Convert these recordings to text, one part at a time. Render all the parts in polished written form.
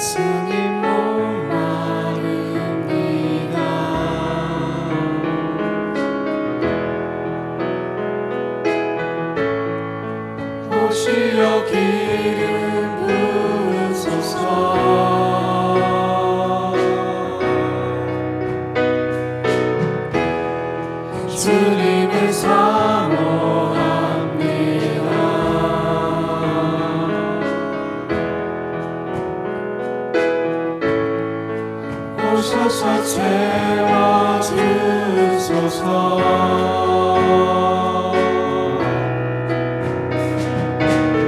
예수님 목마릅니다. 오시어 기름 부으소서. 주님을 사모합니다. 오셔서 채워주소서.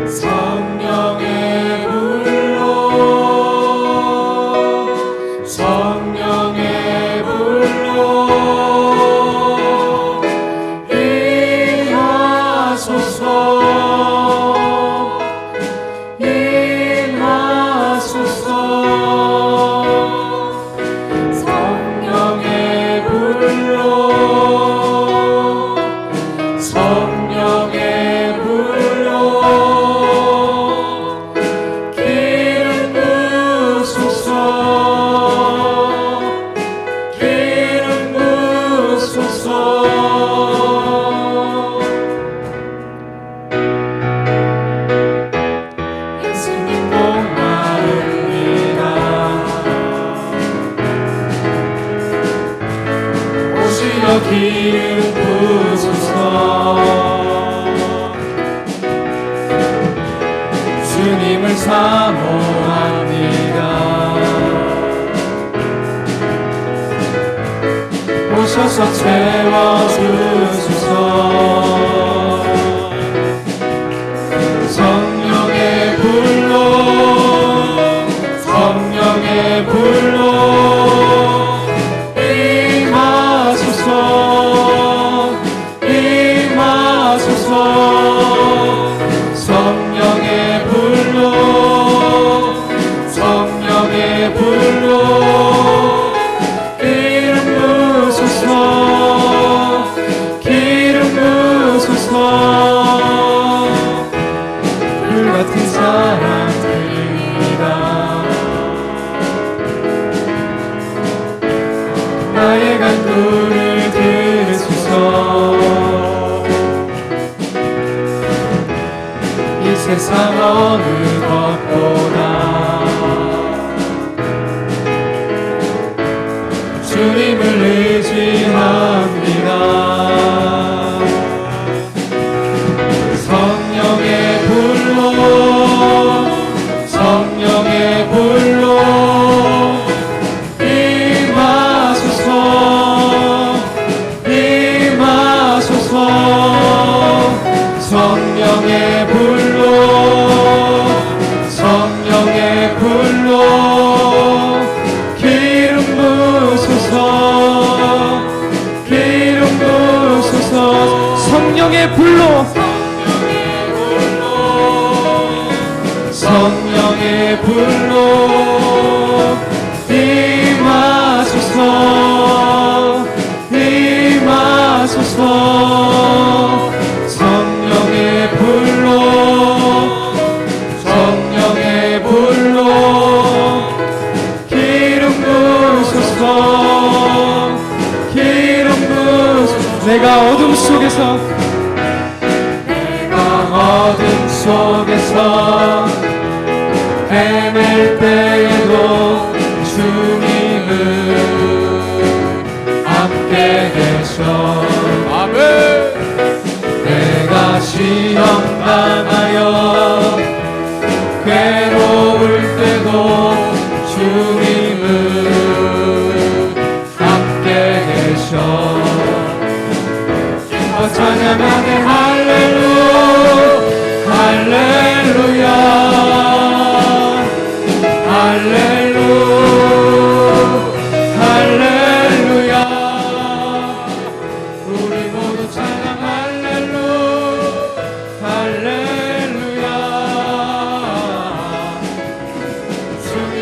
성령의 불로 성령의 불로 임하소서. 임하소서. 성령의 불로 성령의 불로 기름 부으소서. 기름 부으소서. 예수님 목마릅니다. 오시어 기름 부으소서. 주님을 사모합니다. 오셔서 채워주소서. 성령의 불로 성령의 불로 임하소서. 임하소서. 성령의 불로 성령의 불로 기름 부으소서. 기름 부으소서. 불같은 사랑입니다. 나의 간구를 들으소서. 이 세상 어느 것보다 주님을 의지합니다. 성령의 불로 성령의 불로 임하소서. 임하소서. 성령의 불로 성령의 불로 기름 부으소서. 기름 부으소서. 성령의 불로 성령의 불로 임하소서. 임하소서. 성령의 불로 성령의 불로 기름 부으소서. 기름 부으소서. 내가 어둠 속에서 어둠 속에서 헤맬 때에도 주님은 함께 계셔. 아멘. 내가 시험 당하여 괴로울 때도 주님은 함께 계셔. 기뻐 찬양하네 할렐루야. 할렐루야. 할렐루야. 할렐루야. 우리 모두 찬양 할렐루야. 할렐루야. 주님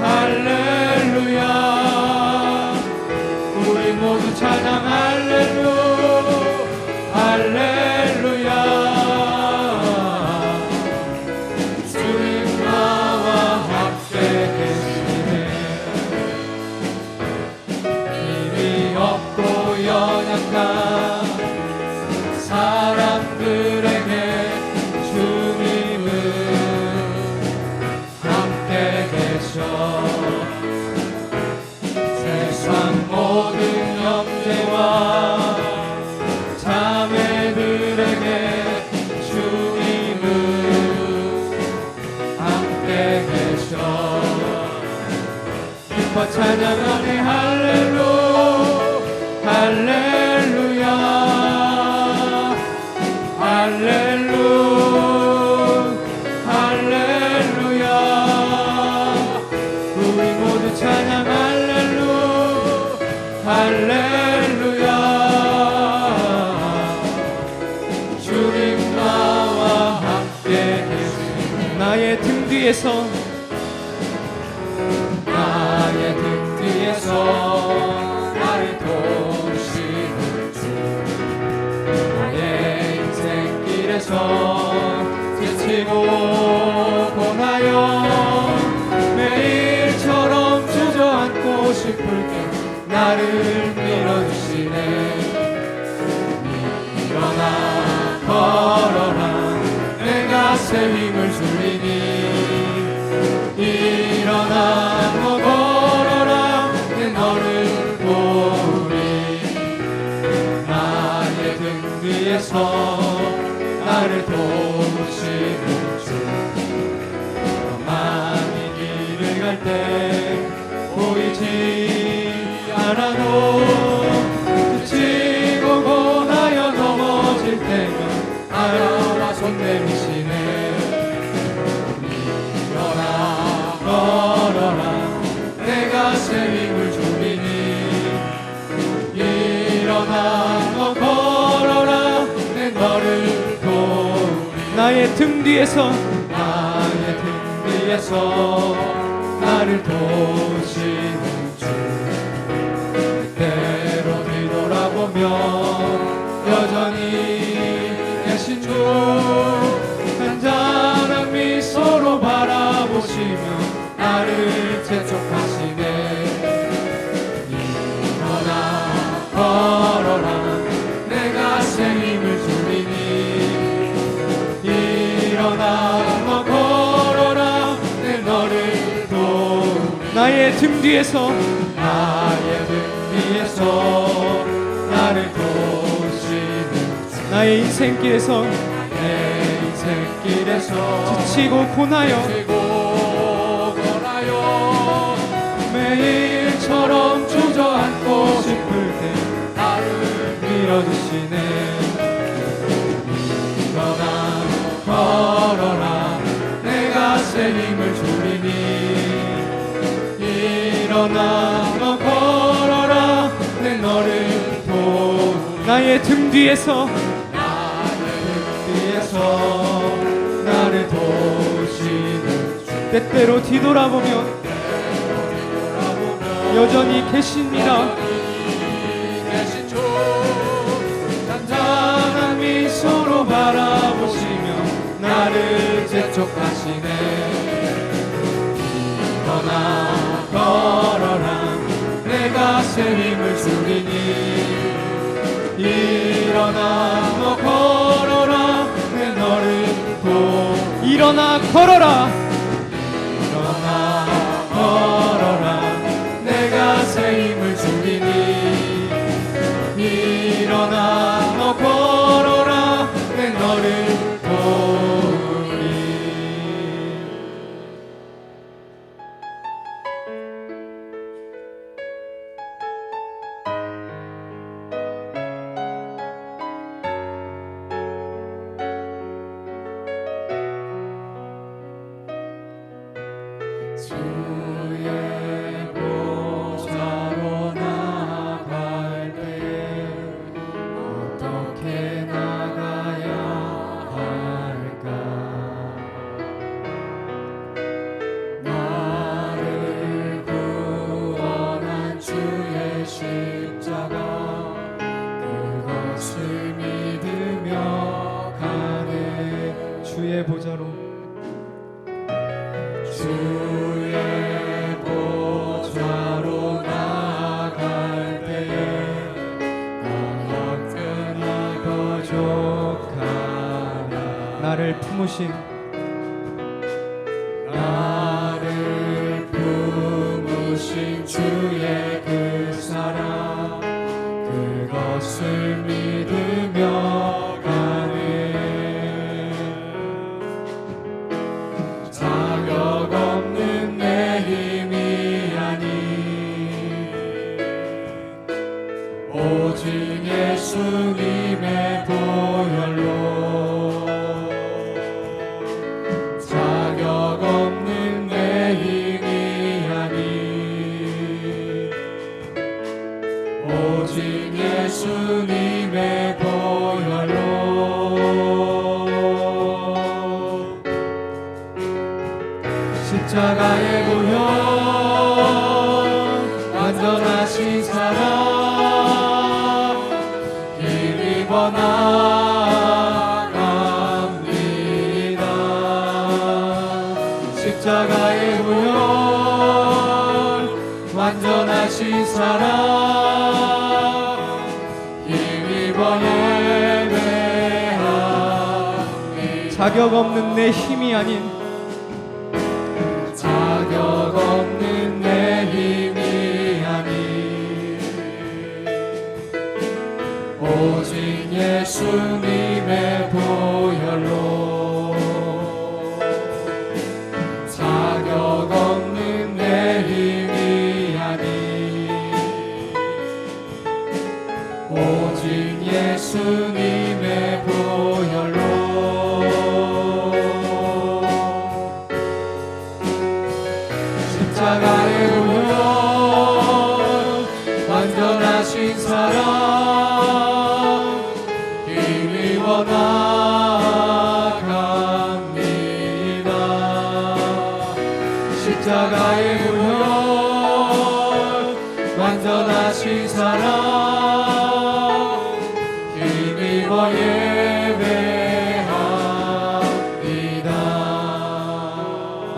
할렐루야. 우리 모두 찬양 할렐루야. 주님 나와 함께 계시네. 힘이 없고 연약한 사람들에게 주님은 함께 계셔. 세상 모든 형제와 자매들에게 주님은 함께 계셔. 기뻐 찬양하네 할렐루야. 할렐루야. 우리 모두 찬양 할렐루야. 주님 나와 함께 계시네. 나의 등 뒤에서 나를 도우시는 주. 나의 인생길에서 지치고 고나여 매일처럼 주저앉고 싶을 때 나를 밀어주시네. 일어나 걸어라 내가 새 힘을 줄이니. 일어나 너 걸어라 내 너를 보리. 나의 등 위에서 나를 도우시는 주. 많이 길을 갈 때 보이지 않아도 그치고 고나여 넘어질 때면 알아와 손 내미시네. 일어나 걸어라 내가 새 힘을 주리니. 일어나 너 걸어라 내 너를 도우리. 나의 등 뒤에서 나를 도우시는 주. 때로 뒤돌아보면 여전히 계신 주. 간절한 미소로 바라보시며 나를 재촉하시네. 일어나 걸어라 내가 새 힘을 줄이니. 일어나 너 걸어라 내 너를 도우리. 나의 등 뒤에서 나를 도우시는 주. 나의 인생길에서 지치고 고나여 매일처럼 주저앉고 싶을 때 나를 밀어주시네. 일어나 걸어라 내가 새 힘을 주리니. 일어나 너 걸어라 내 너를 도우리. 나의 등 뒤에서 나를 도우시는 주. 때때로 뒤돌아보면 여전히 계십니다. 단단한 미소로 바라보시며 나를 재촉하시네. 일어나 걸어라 내가 새 힘을 주리니. 일어나 너 걸어라 내 너를 도우리. 일어나 걸어라 내가 새 힘을 주리니. 일어나 너 걸어라 내 너를 도우리. 주의 보좌로 나아갈 때 어떻게 나가야 할까. 주의 보좌로 나아갈 때에 어떻게나 거족하냐. 나를 품으신 주의 그 사랑 그것을 믿으며 가네. 자격 없는 내 힘이 아닌 오직 예수님의 보혈로 자격 없는 내 힘이 아닌 오직 예수님의 보혈로 십자가의 보혈 완전하신 사랑 힘입어 나갑니다. 십자가의 보혈 완전하신 사랑 자격 없는 내 힘이 아닌 자격 없는 내 힘이 아닌 오직 예수님의 보혈로 자격 없는 내 힘이 아닌 오직 예수님의 보혈로 십자가의 보혈 완전하신 사랑 힘입어 나갑니다. 십자가의 보혈 완전하신 사랑 힘입어 예배합니다.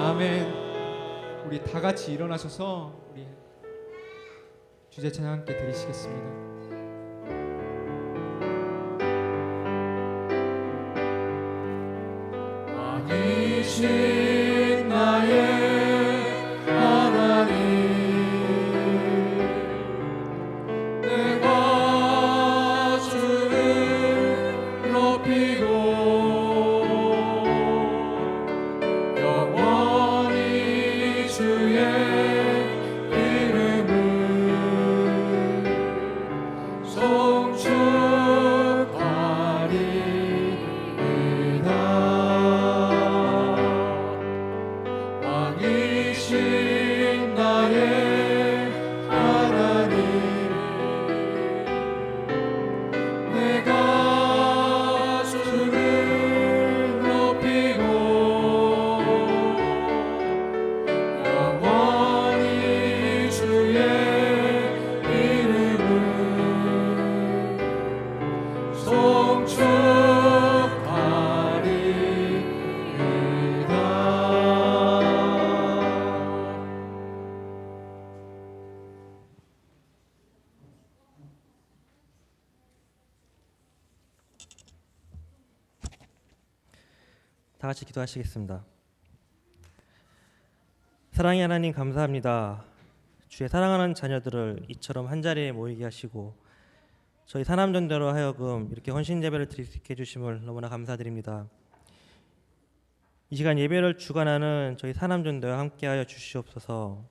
아멘. 우리 다 같이 일어나셔서 우리 주제 찬양 함께 드리시겠습니다. 왕이신 나의 하나님 내가 주를 높이고 영원히 주의 이름을 송축하리이다. 왕이신 나의 하나님 내가 주를 높이고 영원히 주의 이름을 다 같이 기도하시겠습니다. 사랑의 하나님 감사합니다. 주의 사랑하는 자녀들을 이처럼 한자리에 모이게 하시고 저희 사남전대로 하여금 이렇게 헌신 예배를 드릴 수 있게 해주심을 너무나 감사드립니다. 이 시간 예배를 주관하는 저희 사남전대와 함께하여 주시옵소서.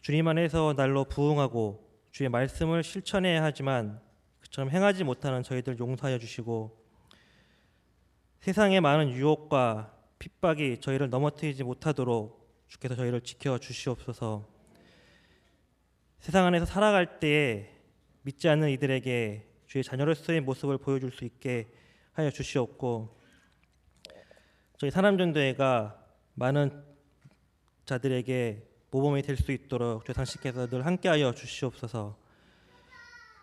주님 안에서 날로 부응하고 주의 말씀을 실천해야 하지만 그처럼 행하지 못하는 저희들 용서하여 주시고 세상의 많은 유혹과 핍박이 저희를 넘어뜨리지 못하도록 주께서 저희를 지켜 주시옵소서. 세상 안에서 살아갈 때에 믿지 않는 이들에게 주의 자녀로서의 모습을 보여줄 수 있게 하여 주시옵고 저희 사남전도회가 많은 자들에게 모범이 될 수 있도록 주의 당신께서 늘 함께하여 주시옵소서.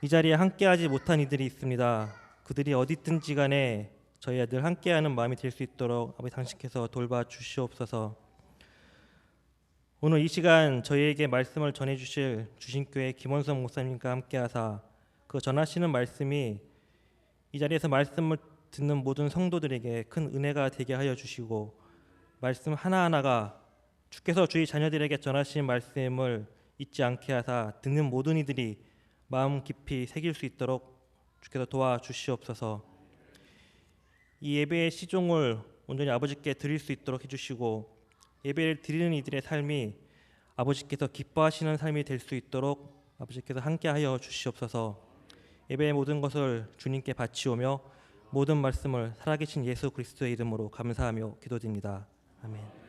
이 자리에 함께하지 못한 이들이 있습니다. 그들이 어디 있든지 간에 저희가 늘 함께하는 마음이 될 수 있도록 아버지 당신께서 돌봐 주시옵소서. 오늘 이 시간 저희에게 말씀을 전해 주실 주신교회 김원성 목사님과 함께하사 그 전하시는 말씀이 이 자리에서 말씀을 듣는 모든 성도들에게 큰 은혜가 되게 하여 주시고 말씀 하나하나가 주께서 주의 자녀들에게 전하신 말씀을 잊지 않게 하사 듣는 모든 이들이 마음 깊이 새길 수 있도록 주께서 도와주시옵소서. 이 예배의 시종을 온전히 아버지께 드릴 수 있도록 해주시고 예배를 드리는 이들의 삶이 아버지께서 기뻐하시는 삶이 될 수 있도록 아버지께서 함께하여 주시옵소서. 예배의 모든 것을 주님께 바치오며 모든 말씀을 살아계신 예수 그리스도의 이름으로 감사하며 기도드립니다. 아멘.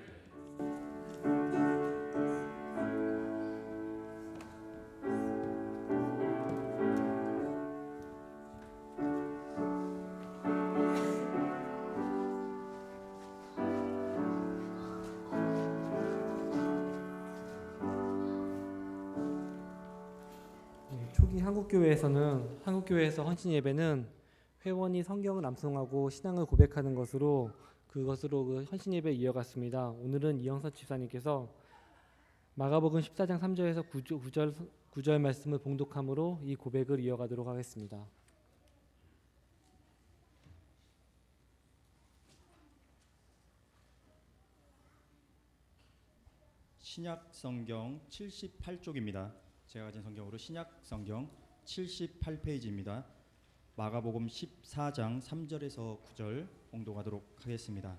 초기 한국교회에서 헌신 예배는 회원이 성경을 암송하고 신앙을 고백하는 것으로 그 헌신 예배를 이어갔습니다. 오늘은 이영선 집사님께서 마가복음 14장 3절에서 9절 말씀을 봉독함으로 이 고백을 이어가도록 하겠습니다. 신약 성경 78쪽입니다. 제가 가진 성경으로 신약 성경 78페이지입니다. 마가복음 14장 3절에서 9절 봉독하도록 하겠습니다.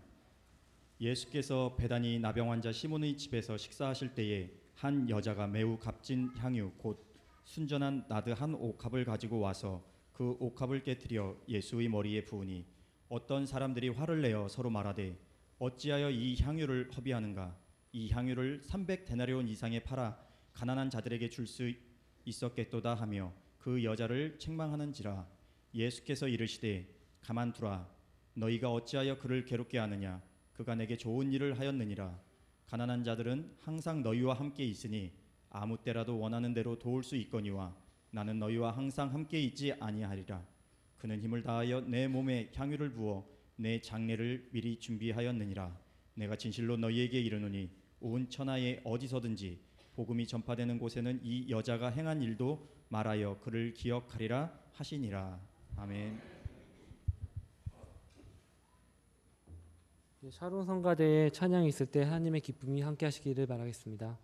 예수께서 베다니 나병 환자 시몬의 집에서 식사하실 때에 한 여자가 매우 값진 향유 곧 순전한 나드 한 옥합을 가지고 와서 그 옥합을 깨뜨려 예수의 머리에 부으니 어떤 사람들이 화를 내어 서로 말하되 어찌하여 이 향유를 허비하는가? 이 향유를 300데나리온 이상에 팔아 가난한 자들에게 줄 수 있었겠도다 하며 그 여자를 책망하는지라. 예수께서 이르시되 가만두라. 너희가 어찌하여 그를 괴롭게 하느냐? 그가 내게 좋은 일을 하였느니라. 가난한 자들은 항상 너희와 함께 있으니 아무 때라도 원하는 대로 도울 수 있거니와 나는 너희와 항상 함께 있지 아니하리라. 그는 힘을 다하여 내 몸에 향유를 부어 내 장례를 미리 준비하였느니라. 내가 진실로 너희에게 이르노니 온 천하에 어디서든지 복음이 전파되는 곳에는 이 여자가 행한 일도 말하여 그를 기억하리라 하시니라. 아멘. 샤론 성가대의 찬양이 있을 때 하나님의 기쁨이 함께 하시기를 바라겠습니다.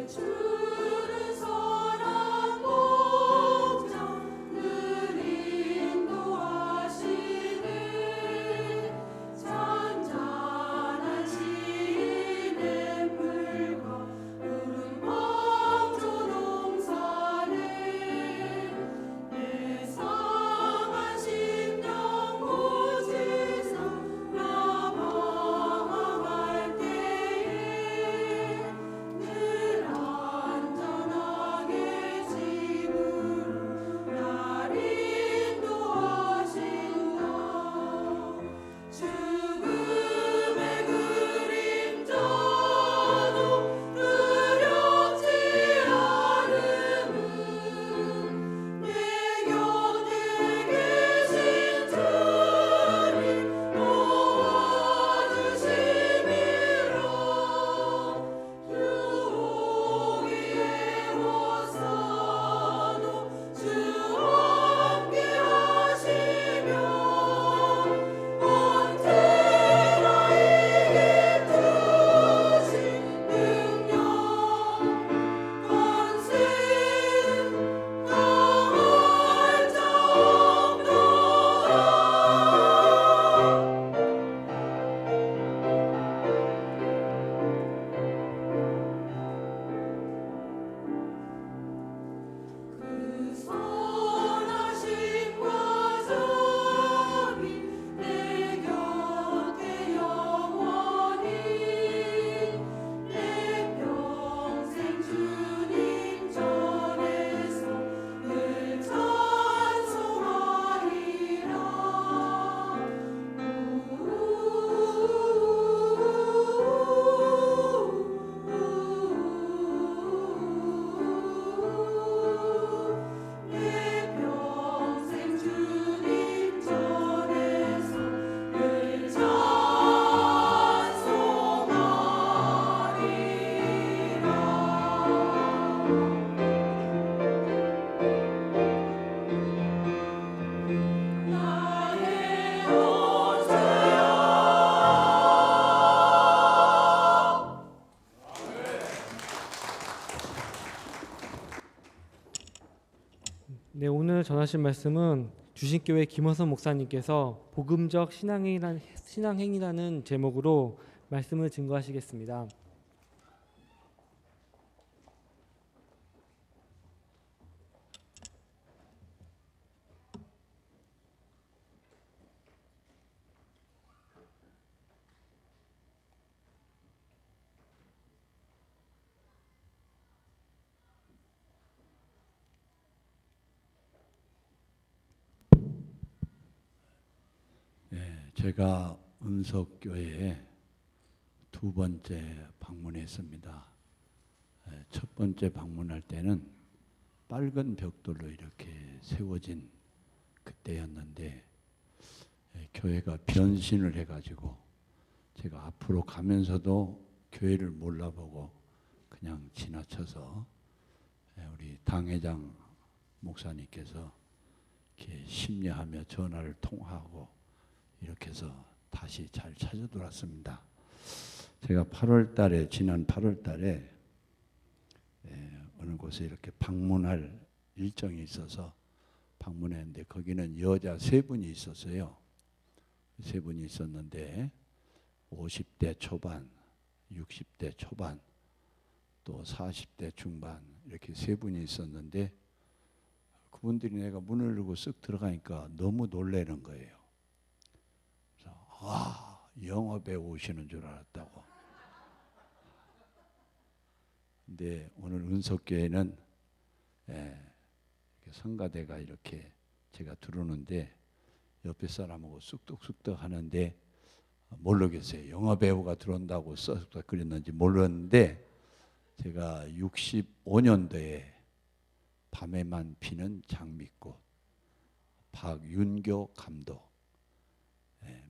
주는 사랑 복장 누리 네, 오늘 전하신 말씀은 주신교회 김호선 목사님께서 복음적 신앙행위라는 제목으로 말씀을 증거하시겠습니다. 제가 은석교회에 두 번째 방문했습니다. 첫 번째 방문할 때는 빨간 벽돌로 이렇게 세워진 그때였는데 교회가 변신을 해가지고 제가 앞으로 가면서도 교회를 몰라보고 그냥 지나쳐서 우리 당회장 목사님께서 이렇게 심려하며 전화를 통화하고 이렇게 해서 다시 잘 찾아들었습니다. 제가 지난 8월 달에 어느 곳에 이렇게 방문할 일정이 있어서 방문했는데 거기는 여자 3분이 있었어요. 3분이 있었는데 50대 초반, 60대 초반, 또 40대 중반 이렇게 3분이 있었는데 그분들이 내가 문을 열고 쓱 들어가니까 너무 놀라는 거예요. 영업에 오시는 줄 알았다고. 근데 오늘 은석교회는 성가대가 이렇게 제가 들어오는데 옆에 사람하고 쑥덕쑥덕 하는데 모르겠어요. 영화배우가 들어온다고 써서 그랬는지 몰랐는데 제가 65년도에 밤에만 피는 장미꽃, 박윤교 감독,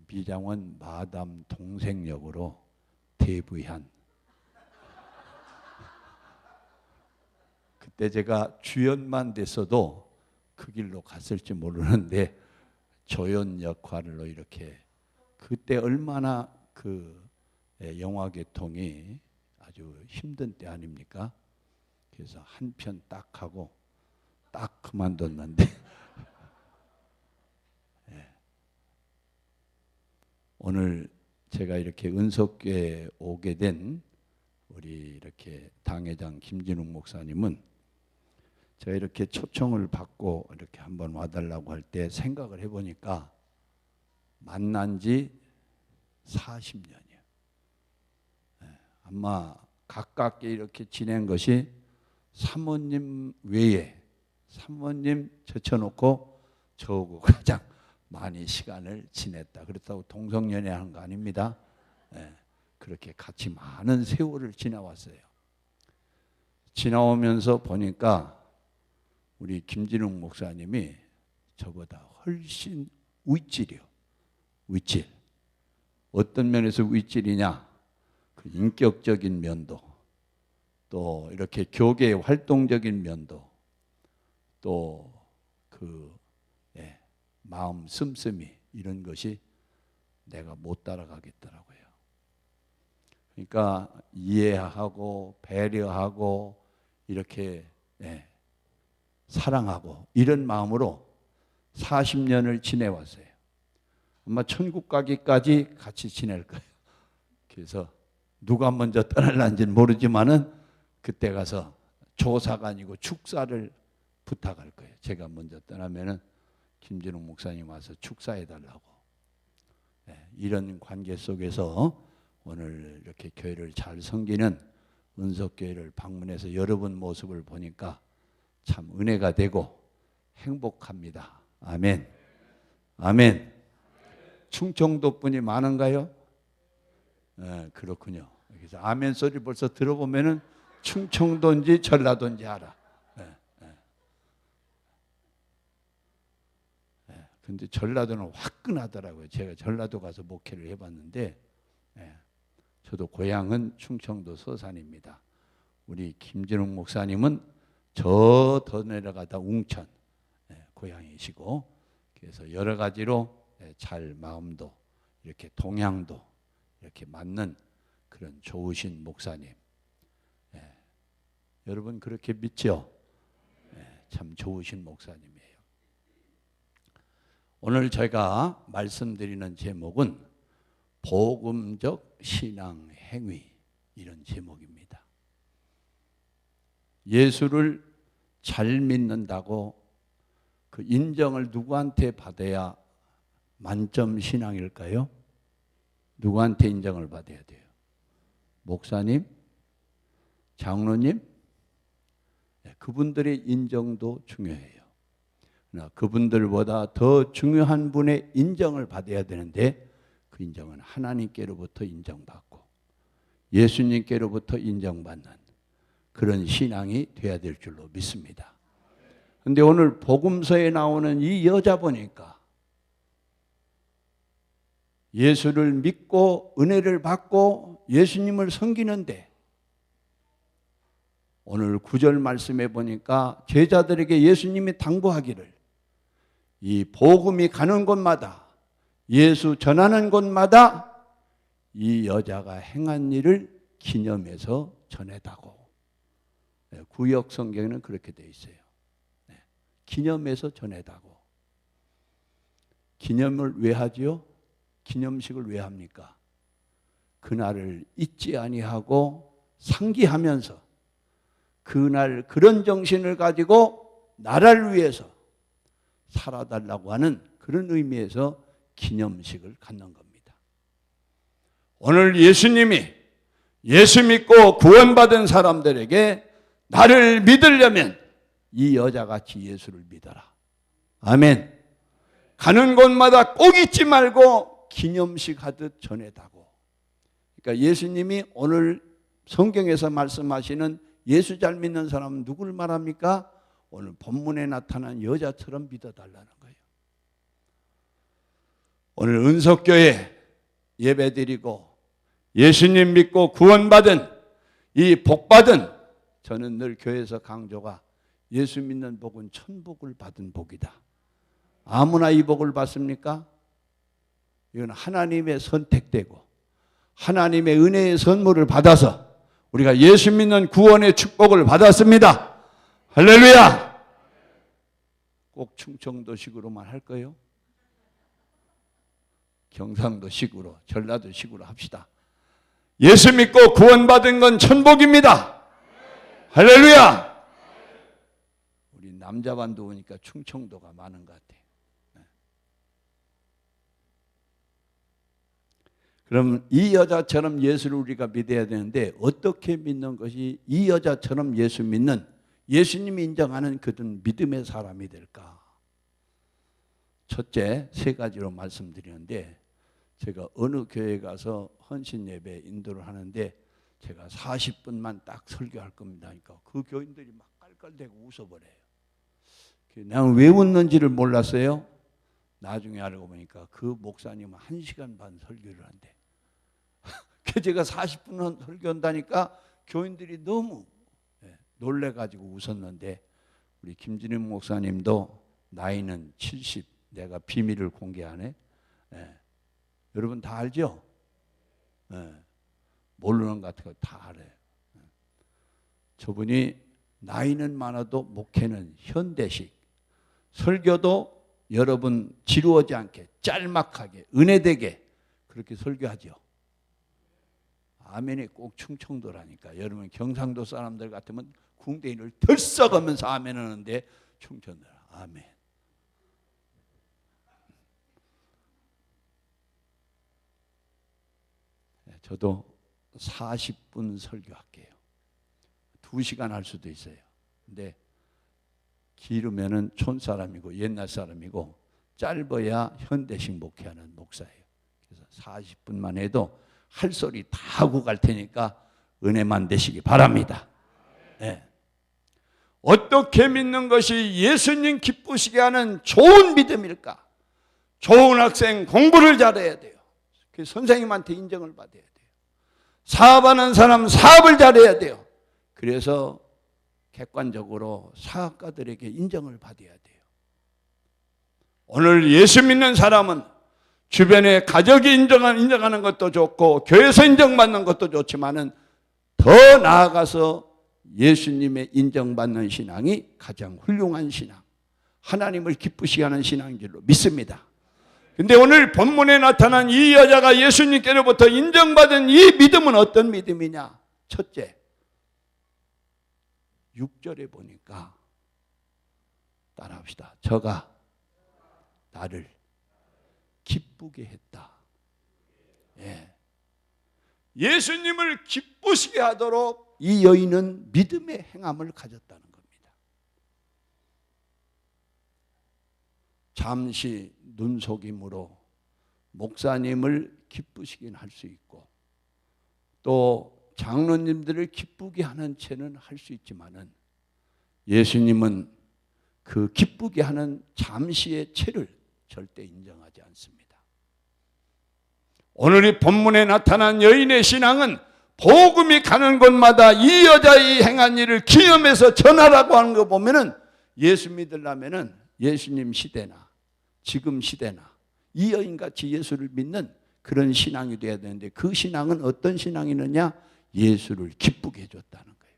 미장원 마담 동생 역으로 데뷔한 그때 제가 주연만 됐어도 그 길로 갔을지 모르는데 조연 역할로 이렇게 그때 얼마나 그 영화 계통이 아주 힘든 때 아닙니까? 그래서 한 편 딱 하고 딱 그만뒀는데 오늘 제가 이렇게 은석교에 오게 된 우리 이렇게 당회장 김진웅 목사님은 제가 이렇게 초청을 받고 이렇게 한번 와달라고 할 때 생각을 해보니까 만난 지 40년이에요. 아마 가깝게 이렇게 지낸 것이 사모님 외에 사모님 제쳐놓고 저하고 가장 많이 시간을 지냈다. 그렇다고 동성연애하는 거 아닙니다. 그렇게 같이 많은 세월을 지나왔어요. 지나오면서 보니까 우리 김진웅 목사님이 저보다 훨씬 윗질이요. 윗질. 어떤 면에서 윗질이냐? 그 인격적인 면도, 또 이렇게 교계 활동적인 면도, 또 그 마음 씀씀이 이런 것이 내가 못 따라가겠더라고요. 그러니까 이해하고 배려하고 이렇게 사랑하고 이런 마음으로 40년을 지내왔어요. 아마 천국 가기까지 같이 지낼 거예요. 그래서 누가 먼저 떠날는지는 모르지만은 그때 가서 조사가 아니고 축사를 부탁할 거예요. 제가 먼저 떠나면은 김진웅 목사님 와서 축사해달라고. 이런 관계 속에서 오늘 이렇게 교회를 잘 섬기는 은석교회를 방문해서 여러분 모습을 보니까 참 은혜가 되고 행복합니다. 아멘. 아멘. 충청도 분이 많은가요? 그렇군요. 그래서 아멘 소리 벌써 들어보면은 충청도인지 전라도인지 알아. 근데 전라도는 화끈하더라고요. 제가 전라도 가서 목회를 해봤는데, 저도 고향은 충청도 서산입니다. 우리 김진웅 목사님은 저 더 내려가다 웅천 고향이시고, 그래서 여러 가지로 잘 마음도 이렇게 동향도 이렇게 맞는 그런 좋으신 목사님. 여러분 그렇게 믿죠? 참 좋으신 목사님이에요. 오늘 제가 말씀드리는 제목은 복음적 신앙 행위, 이런 제목입니다. 예수를 잘 믿는다고 그 인정을 누구한테 받아야 만점 신앙일까요? 누구한테 인정을 받아야 돼요? 목사님? 장로님? 그분들의 인정도 중요해요. 그러나 그분들보다 더 중요한 분의 인정을 받아야 되는데 그 인정은 하나님께로부터 인정받고 예수님께로부터 인정받는 그런 신앙이 돼야 될 줄로 믿습니다. 그런데 오늘 복음서에 나오는 이 여자 보니까 예수를 믿고 은혜를 받고 예수님을 섬기는데 오늘 9절 말씀에 보니까 제자들에게 예수님이 당부하기를 이 복음이 가는 곳마다 예수 전하는 곳마다 이 여자가 행한 일을 기념해서 전해다고. 구역 성경에는 그렇게 되어 있어요. 기념해서 전해다고. 기념을 왜 하지요? 기념식을 왜 합니까? 그날을 잊지 아니하고 상기하면서 그날 그런 정신을 가지고 나라를 위해서 살아달라고 하는 그런 의미에서 기념식을 갖는 겁니다. 오늘 예수님이 예수 믿고 구원받은 사람들에게 나를 믿으려면 이 여자같이 예수를 믿어라. 아멘. 가는 곳마다 꼭 잊지 말고 기념식 하듯 전해다고. 그러니까 예수님이 오늘 성경에서 말씀하시는 예수 잘 믿는 사람은 누구를 말합니까? 오늘 본문에 나타난 여자처럼 믿어달라는 거예요. 오늘 은석교회 예배드리고 예수님 믿고 구원받은 이 복받은, 저는 늘 교회에서 강조가 예수 믿는 복은 천복을 받은 복이다. 아무나 이 복을 받습니까? 이건 하나님의 선택되고 하나님의 은혜의 선물을 받아서 우리가 예수 믿는 구원의 축복을 받았습니다. 할렐루야! 꼭 충청도식으로만 할 거예요? 경상도식으로, 전라도식으로 합시다. 예수 믿고 구원받은 건 천복입니다. 할렐루야! 우리 남자반도 오니까 충청도가 많은 것 같아요. 그럼 이 여자처럼 예수를 우리가 믿어야 되는데 어떻게 믿는 것이 이 여자처럼 예수 믿는, 예수님이 인정하는 그런 믿음의 사람이 될까? 첫째, 세 가지로 말씀드리는데, 제가 어느 교회에 가서 헌신 예배 인도를 하는데 제가 40분만 딱 설교할 겁니다. 그러니까 그 교인들이 막 깔깔대고 웃어버려요. 내가 왜 웃는지를 몰랐어요. 나중에 알고 보니까 그 목사님은 1시간 반 설교를 한대. 제가 40분 설교한다니까 교인들이 너무 놀래가지고 웃었는데, 우리 김진희 목사님도 나이는 70, 내가 비밀을 공개하네. 여러분 다 알죠? 모르는 것 같은 거 다 알아요. 저분이 나이는 많아도 목회는 현대식, 설교도 여러분 지루하지 않게 짤막하게 은혜되게 그렇게 설교하죠. 아멘이 꼭 충청도라니까. 여러분 경상도 사람들 같으면 궁뎅이를 덜썩하면서 아멘 하는데 충청도라 아멘. 저도 40분 설교할게요. 2시간 할 수도 있어요. 근데 길으면은 촌사람이고 옛날 사람이고 짧아야 현대식 목회하는 목사예요. 그래서 40분만 해도 할 소리 다 하고 갈 테니까 은혜만 되시기 바랍니다. 네. 어떻게 믿는 것이 예수님 기쁘시게 하는 좋은 믿음일까? 좋은 학생 공부를 잘해야 돼요. 선생님한테 인정을 받아야 돼요. 사업하는 사람 사업을 잘해야 돼요. 그래서 객관적으로 사업가들에게 인정을 받아야 돼요. 오늘 예수 믿는 사람은 주변에 가족이 인정하는 것도 좋고 교회에서 인정받는 것도 좋지만은 더 나아가서 예수님의 인정받는 신앙이 가장 훌륭한 신앙, 하나님을 기쁘시게 하는 신앙인 줄로 믿습니다. 근데 오늘 본문에 나타난 이 여자가 예수님께로부터 인정받은 이 믿음은 어떤 믿음이냐? 첫째, 6절에 보니까 따라합시다. 저가 나를 기쁘게 했다. 예. 예수님을 기쁘시게 하도록 이 여인은 믿음의 행함을 가졌다는 겁니다. 잠시 눈속임으로 목사님을 기쁘시긴 할 수 있고 또 장로님들을 기쁘게 하는 채는 할 수 있지만은 예수님은 그 기쁘게 하는 잠시의 채를 절대 인정하지 않습니다. 오늘 이 본문에 나타난 여인의 신앙은 복음이 가는 곳마다 이 여자의 행한 일을 기념해서 전하라고 하는 거 보면은 예수 믿으려면은 예수님 시대나 지금 시대나 이 여인같이 예수를 믿는 그런 신앙이 돼야 되는데 그 신앙은 어떤 신앙이느냐? 예수를 기쁘게 해줬다는 거예요.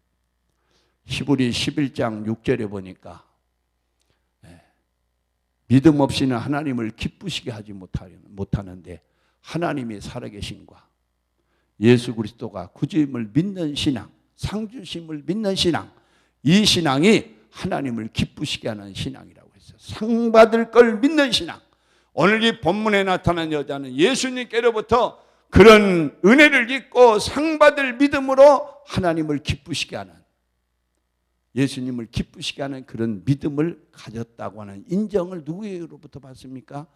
히브리 11장 6절에 보니까 믿음 없이는 하나님을 기쁘시게 하지 못하는데 하나님이 살아계신과 예수 그리스도가 구주임을 믿는 신앙, 상주심을 믿는 신앙, 이 신앙이 하나님을 기쁘시게 하는 신앙이라고 했어요. 상 받을 걸 믿는 신앙. 오늘 이 본문에 나타난 여자는 예수님께로부터 그런 은혜를 입고 상 받을 믿음으로 하나님을 기쁘시게 하는, 예수님을 기쁘시게 하는 그런 믿음을 가졌다고 하는 인정을 누구에게로부터 받습니까?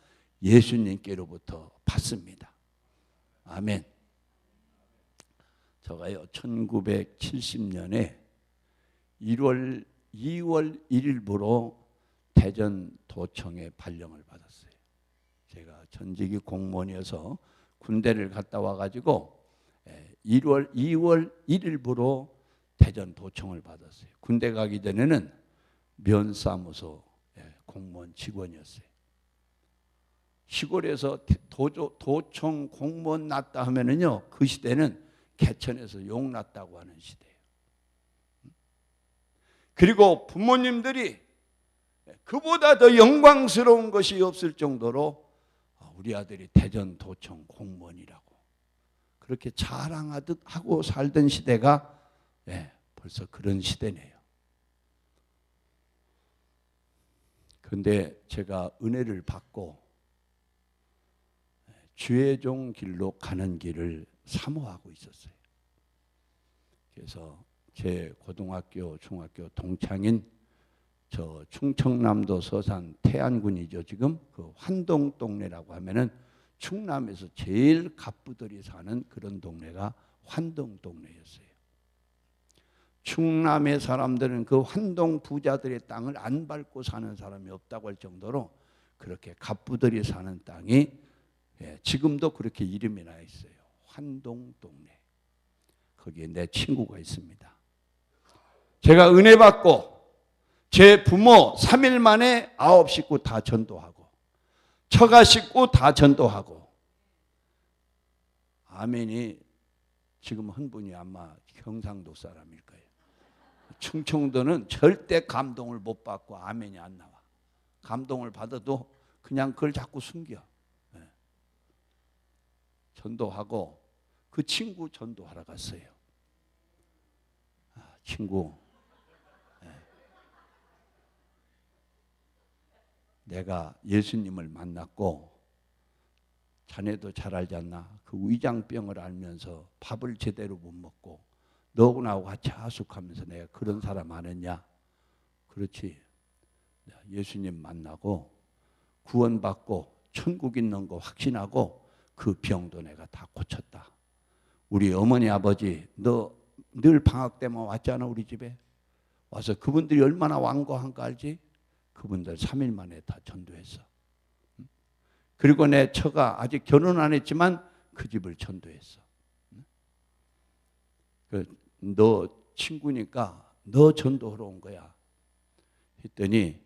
예수님께로부터 받습니다. 아멘. 제가요 1970년에 2월 1일부로 대전도청에 발령을 받았어요. 제가 전직이 공무원이어서 군대를 갔다 와가지고 2월 1일부로 대전도청을 받았어요. 군대 가기 전에는 면사무소 공무원 직원이었어요. 시골에서 도청 공무원 났다 하면은요, 그 시대는 개천에서 욕 났다고 하는 시대예요. 그리고 부모님들이 그보다 더 영광스러운 것이 없을 정도로 우리 아들이 대전도청 공무원이라고 그렇게 자랑하듯 하고 살던 시대가 벌써 그런 시대네요. 그런데 제가 은혜를 받고 주의 종 길로 가는 길을 사모하고 있었어요. 그래서 제 고등학교, 중학교 동창인 저 충청남도 서산 태안군이죠. 지금 그 환동 동네라고 하면은 충남에서 제일 갑부들이 사는 그런 동네가 환동 동네였어요. 충남의 사람들은 그 환동 부자들의 땅을 안 밟고 사는 사람이 없다고 할 정도로 그렇게 갑부들이 사는 땅이 지금도 그렇게 이름이 나 있어요. 환동 동네. 거기에 내 친구가 있습니다. 제가 은혜 받고 제 부모 3일 만에 9식구 다 전도하고 처가 식구 다 전도하고, 아멘이 지금 한 분이 아마 경상도 사람일 거예요. 충청도는 절대 감동을 못 받고 아멘이 안 나와. 감동을 받아도 그냥 그걸 자꾸 숨겨. 전도하고 그 친구 전도하러 갔어요. 친구, 내가 예수님을 만났고 자네도 잘 알지 않나? 그 위장병을 알면서 밥을 제대로 못 먹고 너하고 나하고 같이 하숙하면서 내가 그런 사람 아느냐? 그렇지. 예수님 만나고 구원받고 천국 있는 거 확신하고 그 병도 내가 다 고쳤다. 우리 어머니 아버지 너 늘 방학 때만 왔잖아. 우리 집에 와서 그분들이 얼마나 완고한 거 알지? 그분들 3일 만에 다 전도했어. 그리고 내 처가 아직 결혼 안 했지만 그 집을 전도했어. 너 친구니까 너 전도하러 온 거야 했더니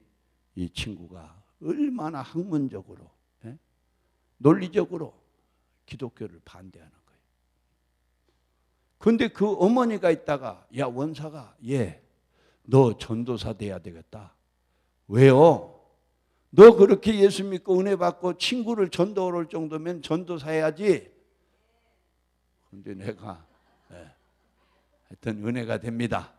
이 친구가 얼마나 학문적으로 논리적으로 기독교를 반대하는 거예요. 근데 그 어머니가 있다가 야 원사가 너 전도사 돼야 되겠다. 왜요? 너 그렇게 예수 믿고 은혜 받고 친구를 전도할 정도면 전도사 해야지. 근데 내가 하여튼 은혜가 됩니다.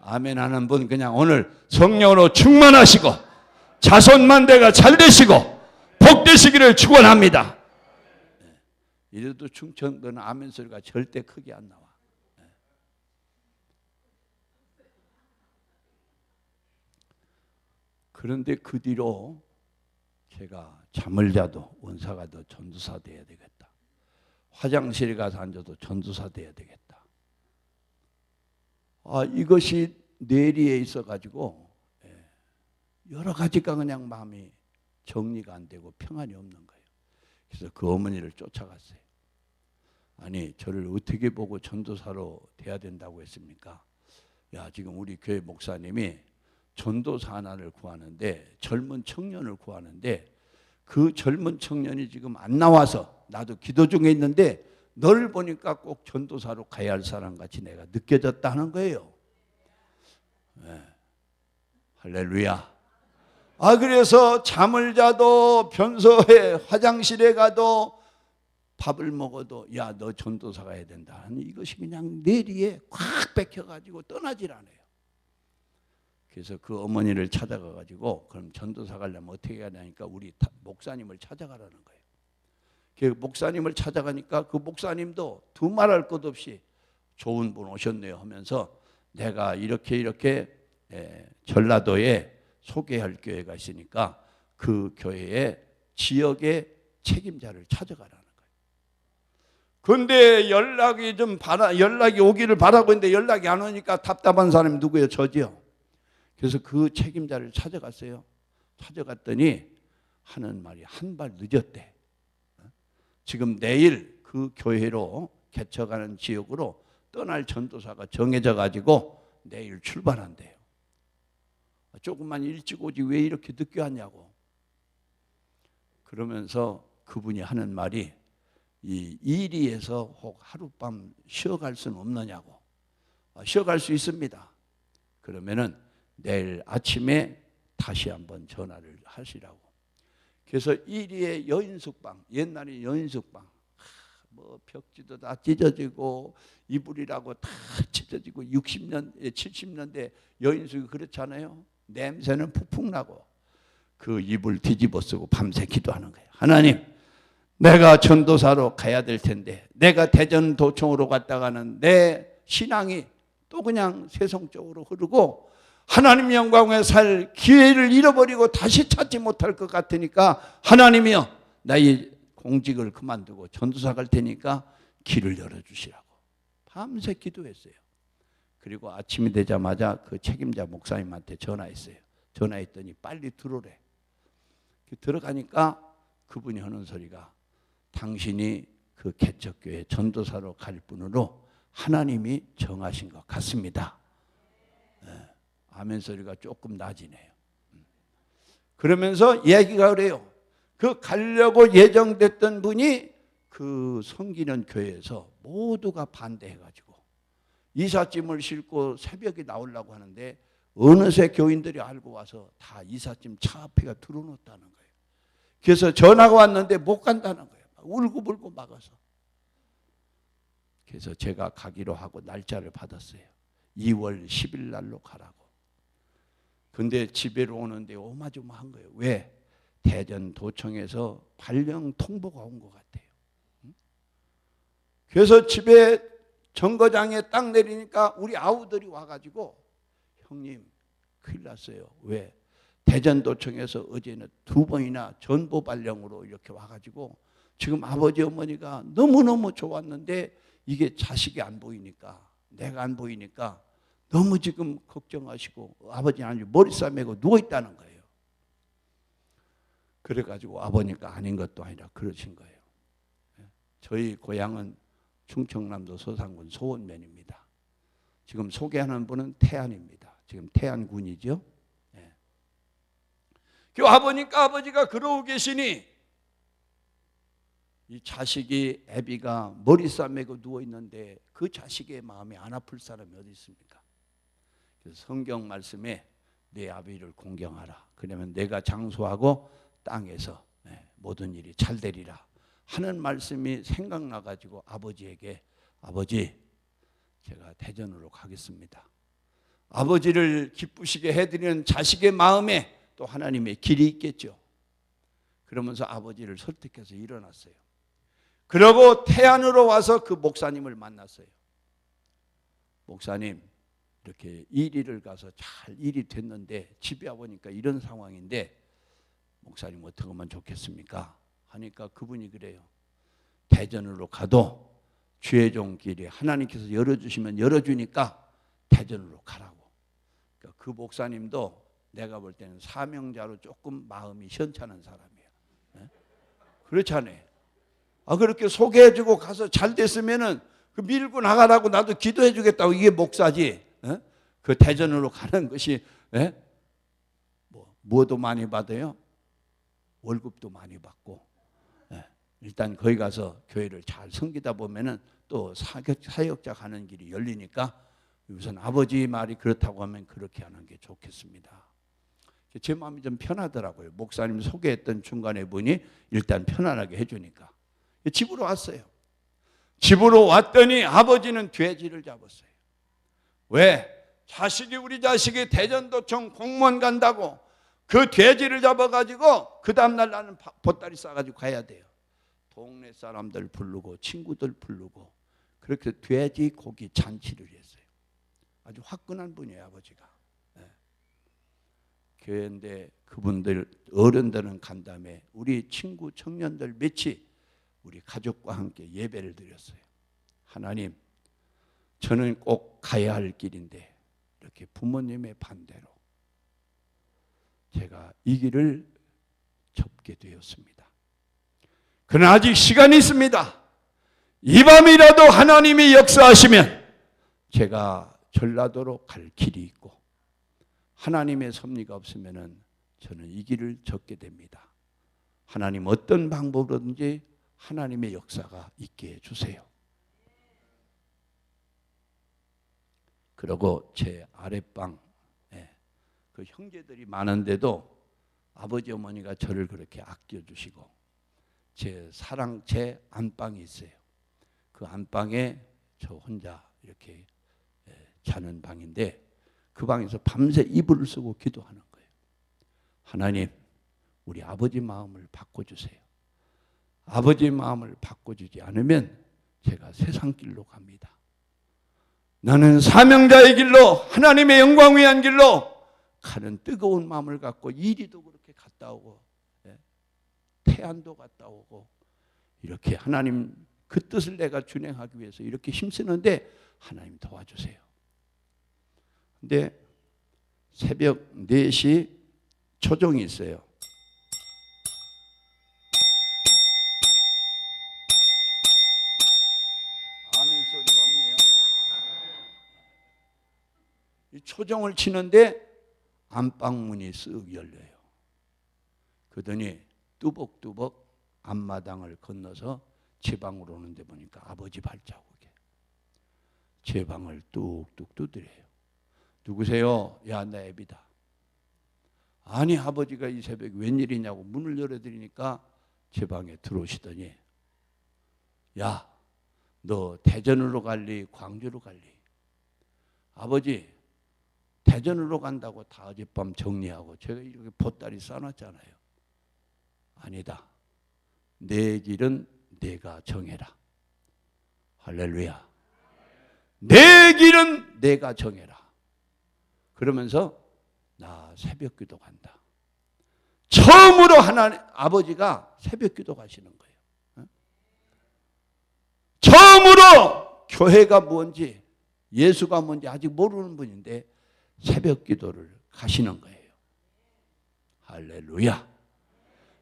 아멘 하는 분 그냥 오늘 성령으로 충만하시고 자손만대가 잘 되시고 복 되시기를 축원합니다. 이래도 충청도는 아멘 소리가 절대 크게 안 나와. 그런데 그 뒤로 제가 잠을 자도 원사가 더 전도사 돼야 되겠다. 화장실에 가서 앉아도 전도사 돼야 되겠다. 이것이 뇌리에 있어가지고 여러 가지가 그냥 마음이 정리가 안 되고 평안이 없는 거예요. 그래서 그 어머니를 쫓아갔어요. 아니 저를 어떻게 보고 전도사로 돼야 된다고 했습니까? 야 지금 우리 교회 목사님이 전도사 하나를 구하는데 젊은 청년을 구하는데 그 젊은 청년이 지금 안 나와서 나도 기도 중에 있는데 너를 보니까 꼭 전도사로 가야 할 사람 같이 내가 느껴졌다 하는 거예요. 할렐루야. 그래서 잠을 자도 변소에 화장실에 가도 밥을 먹어도 야 너 전도사가 해야 된다 하는 이것이 그냥 뇌리에 꽉 박혀가지고 떠나질 않아요. 그래서 그 어머니를 찾아가가지고 그럼 전도사 가려면 어떻게 해야 되니까 우리 목사님을 찾아가라는 거예요. 그 목사님을 찾아가니까 그 목사님도 두말할 것 없이 좋은 분 오셨네요 하면서 내가 이렇게 전라도에 소개할 교회가 있으니까 그 교회의 지역의 책임자를 찾아가라는 거예요. 그런데 연락이 오기를 바라고 있는데 연락이 안 오니까 답답한 사람이 누구예요? 저지요. 그래서 그 책임자를 찾아갔어요. 찾아갔더니 하는 말이 한 발 늦었대. 지금 내일 그 교회로 개척하는 지역으로 떠날 전도사가 정해져 가지고 내일 출발한대요. 조금만 일찍 오지 왜 이렇게 늦게 왔냐고. 그러면서 그분이 하는 말이 이 이리에서 혹 하룻밤 쉬어갈 수는 없느냐고. 쉬어갈 수 있습니다. 그러면은 내일 아침에 다시 한번 전화를 하시라고. 그래서 이리의 여인숙방, 옛날에 여인숙방, 뭐 벽지도 다 찢어지고 이불이라고 다 찢어지고 60년, 70년대 여인숙이 그렇잖아요. 냄새는 푹푹 나고 그 이불 뒤집어 쓰고 밤새 기도하는 거예요. 하나님, 내가 전도사로 가야 될 텐데 내가 대전 도청으로 갔다가는 내 신앙이 또 그냥 세속적으로 흐르고 하나님 영광에 살 기회를 잃어버리고 다시 찾지 못할 것 같으니까 하나님이여 나의 공직을 그만두고 전도사 갈 테니까 길을 열어주시라고 밤새 기도했어요. 그리고 아침이 되자마자 그 책임자 목사님한테 전화했어요. 전화했더니 빨리 들어오래. 들어가니까 그분이 하는 소리가 당신이 그 개척교회 전도사로 갈 분으로 하나님이 정하신 것 같습니다. 아멘 소리가 조금 낮이네요. 그러면서 얘기가 그래요. 그 가려고 예정됐던 분이 그 섬기는 교회에서 모두가 반대해가지고 이삿짐을 싣고 새벽에 나오려고 하는데 어느새 교인들이 알고 와서 다 이삿짐 차 앞에가 들어놓았다는 거예요. 그래서 전화가 왔는데 못 간다는 거예요. 울고불고 막아서. 그래서 제가 가기로 하고 날짜를 받았어요. 2월 10일 날로 가라고. 근데 집에로 오는데 오마조마한 거예요. 왜? 대전 도청에서 발령 통보가 온 것 같아요. 그래서 집에 정거장에 딱 내리니까 우리 아우들이 와가지고 형님 큰일 났어요. 왜? 대전 도청에서 어제는 2번이나 전보 발령으로 이렇게 와가지고 지금 아버지 어머니가 너무너무 좋았는데 이게 자식이 안 보이니까 내가 안 보이니까 너무 지금 걱정하시고 아버지는 머리 싸매고 누워있다는 거예요. 그래가지고 아버니까 아닌 것도 아니라 그러신 거예요. 저희 고향은 충청남도 서산군 소원면입니다. 지금 소개하는 분은 태안입니다. 지금 태안군이죠. 네. 아버니까 아버지가 그러고 계시니 이 자식이 애비가 머리 싸매고 누워 있는데 그 자식의 마음이 안 아플 사람이 어디 있습니까? 그래서 성경 말씀에 내 아비를 공경하라. 그러면 내가 장수하고 땅에서 모든 일이 잘 되리라 하는 말씀이 생각나 가지고 아버지에게 아버지 제가 대전으로 가겠습니다. 아버지를 기쁘시게 해드리는 자식의 마음에 또 하나님의 길이 있겠죠. 그러면서 아버지를 설득해서 일어났어요. 그러고 태안으로 와서 그 목사님을 만났어요. 목사님 이렇게 일일을 가서 잘 일이 됐는데 집에 와보니까 이런 상황인데 목사님 어떻게 하면 좋겠습니까? 하니까 그분이 그래요. 대전으로 가도 주의 종길이 하나님께서 열어주시면 열어주니까 대전으로 가라고. 그러니까 그 목사님도 내가 볼 때는 사명자로 조금 마음이 현찮은 사람이에요. 네? 그렇잖아요. 그렇게 소개해주고 가서 잘 됐으면은 그 밀고 나가라고 나도 기도해주겠다고 이게 목사지. 네? 그 대전으로 가는 것이 네? 뭐도 많이 받아요. 월급도 많이 받고. 네. 일단 거기 가서 교회를 잘 섬기다 보면은 또 사역자 가는 길이 열리니까 우선 아버지 말이 그렇다고 하면 그렇게 하는 게 좋겠습니다. 제 마음이 좀 편하더라고요. 목사님 소개했던 중간에 분이 일단 편안하게 해주니까. 집으로 왔어요. 집으로 왔더니 아버지는 돼지를 잡았어요. 왜? 우리 자식이 대전도청 공무원 간다고 그 돼지를 잡아가지고 그 다음날 나는 보따리 싸가지고 가야 돼요. 동네 사람들 부르고 친구들 부르고 그렇게 돼지 고기 잔치를 했어요. 아주 화끈한 분이에요, 아버지가. 교회인데 그분들 어른들은 간 다음에 우리 친구 청년들 몇이 우리 가족과 함께 예배를 드렸어요. 하나님, 저는 꼭 가야 할 길인데 이렇게 부모님의 반대로 제가 이 길을 접게 되었습니다. 그러나 아직 시간이 있습니다. 이 밤이라도 하나님이 역사하시면 제가 전라도로 갈 길이 있고 하나님의 섭리가 없으면 저는 이 길을 접게 됩니다. 하나님 어떤 방법으로든지 하나님의 역사가 있게 해주세요. 그리고 제 아랫방에 그 형제들이 많은데도 아버지 어머니가 저를 그렇게 아껴주시고 제 안방이 있어요. 그 안방에 저 혼자 이렇게 자는 방인데 그 방에서 밤새 이불을 쓰고 기도하는 거예요. 하나님, 우리 아버지 마음을 바꿔주세요. 아버지 마음을 바꿔주지 않으면 제가 세상 길로 갑니다. 나는 사명자의 길로 하나님의 영광 위한 길로 가는 뜨거운 마음을 갖고 이리도 그렇게 갔다 오고 태안도 갔다 오고 이렇게 하나님 그 뜻을 내가 준행하기 위해서 이렇게 힘쓰는데 하나님 도와주세요. 근데 새벽 4시 초종이 있어요. 아멘 소리가 없네요. 이 초종을 치는데 안방문이 쓱 열려요. 그러더니 뚜벅뚜벅 앞마당을 건너서 제 방으로 오는데 보니까 아버지 발자국에 제 방을 뚝뚝 두드려요. 누구세요? 야, 나 애비다. 아니 아버지가 이 새벽에 웬일이냐고 문을 열어드리니까 제 방에 들어오시더니 야, 너 대전으로 갈리 광주로 갈리? 아버지 대전으로 간다고 다 어젯밤 정리하고 제가 이렇게 보따리 싸놨잖아요. 아니다. 내 길은 내가 정해라. 할렐루야. 내 길은 내가 정해라. 그러면서 나 새벽 기도 간다. 처음으로 아버지가 새벽 기도 가시는 거예요. 처음으로 교회가 뭔지 예수가 뭔지 아직 모르는 분인데 새벽 기도를 가시는 거예요. 할렐루야.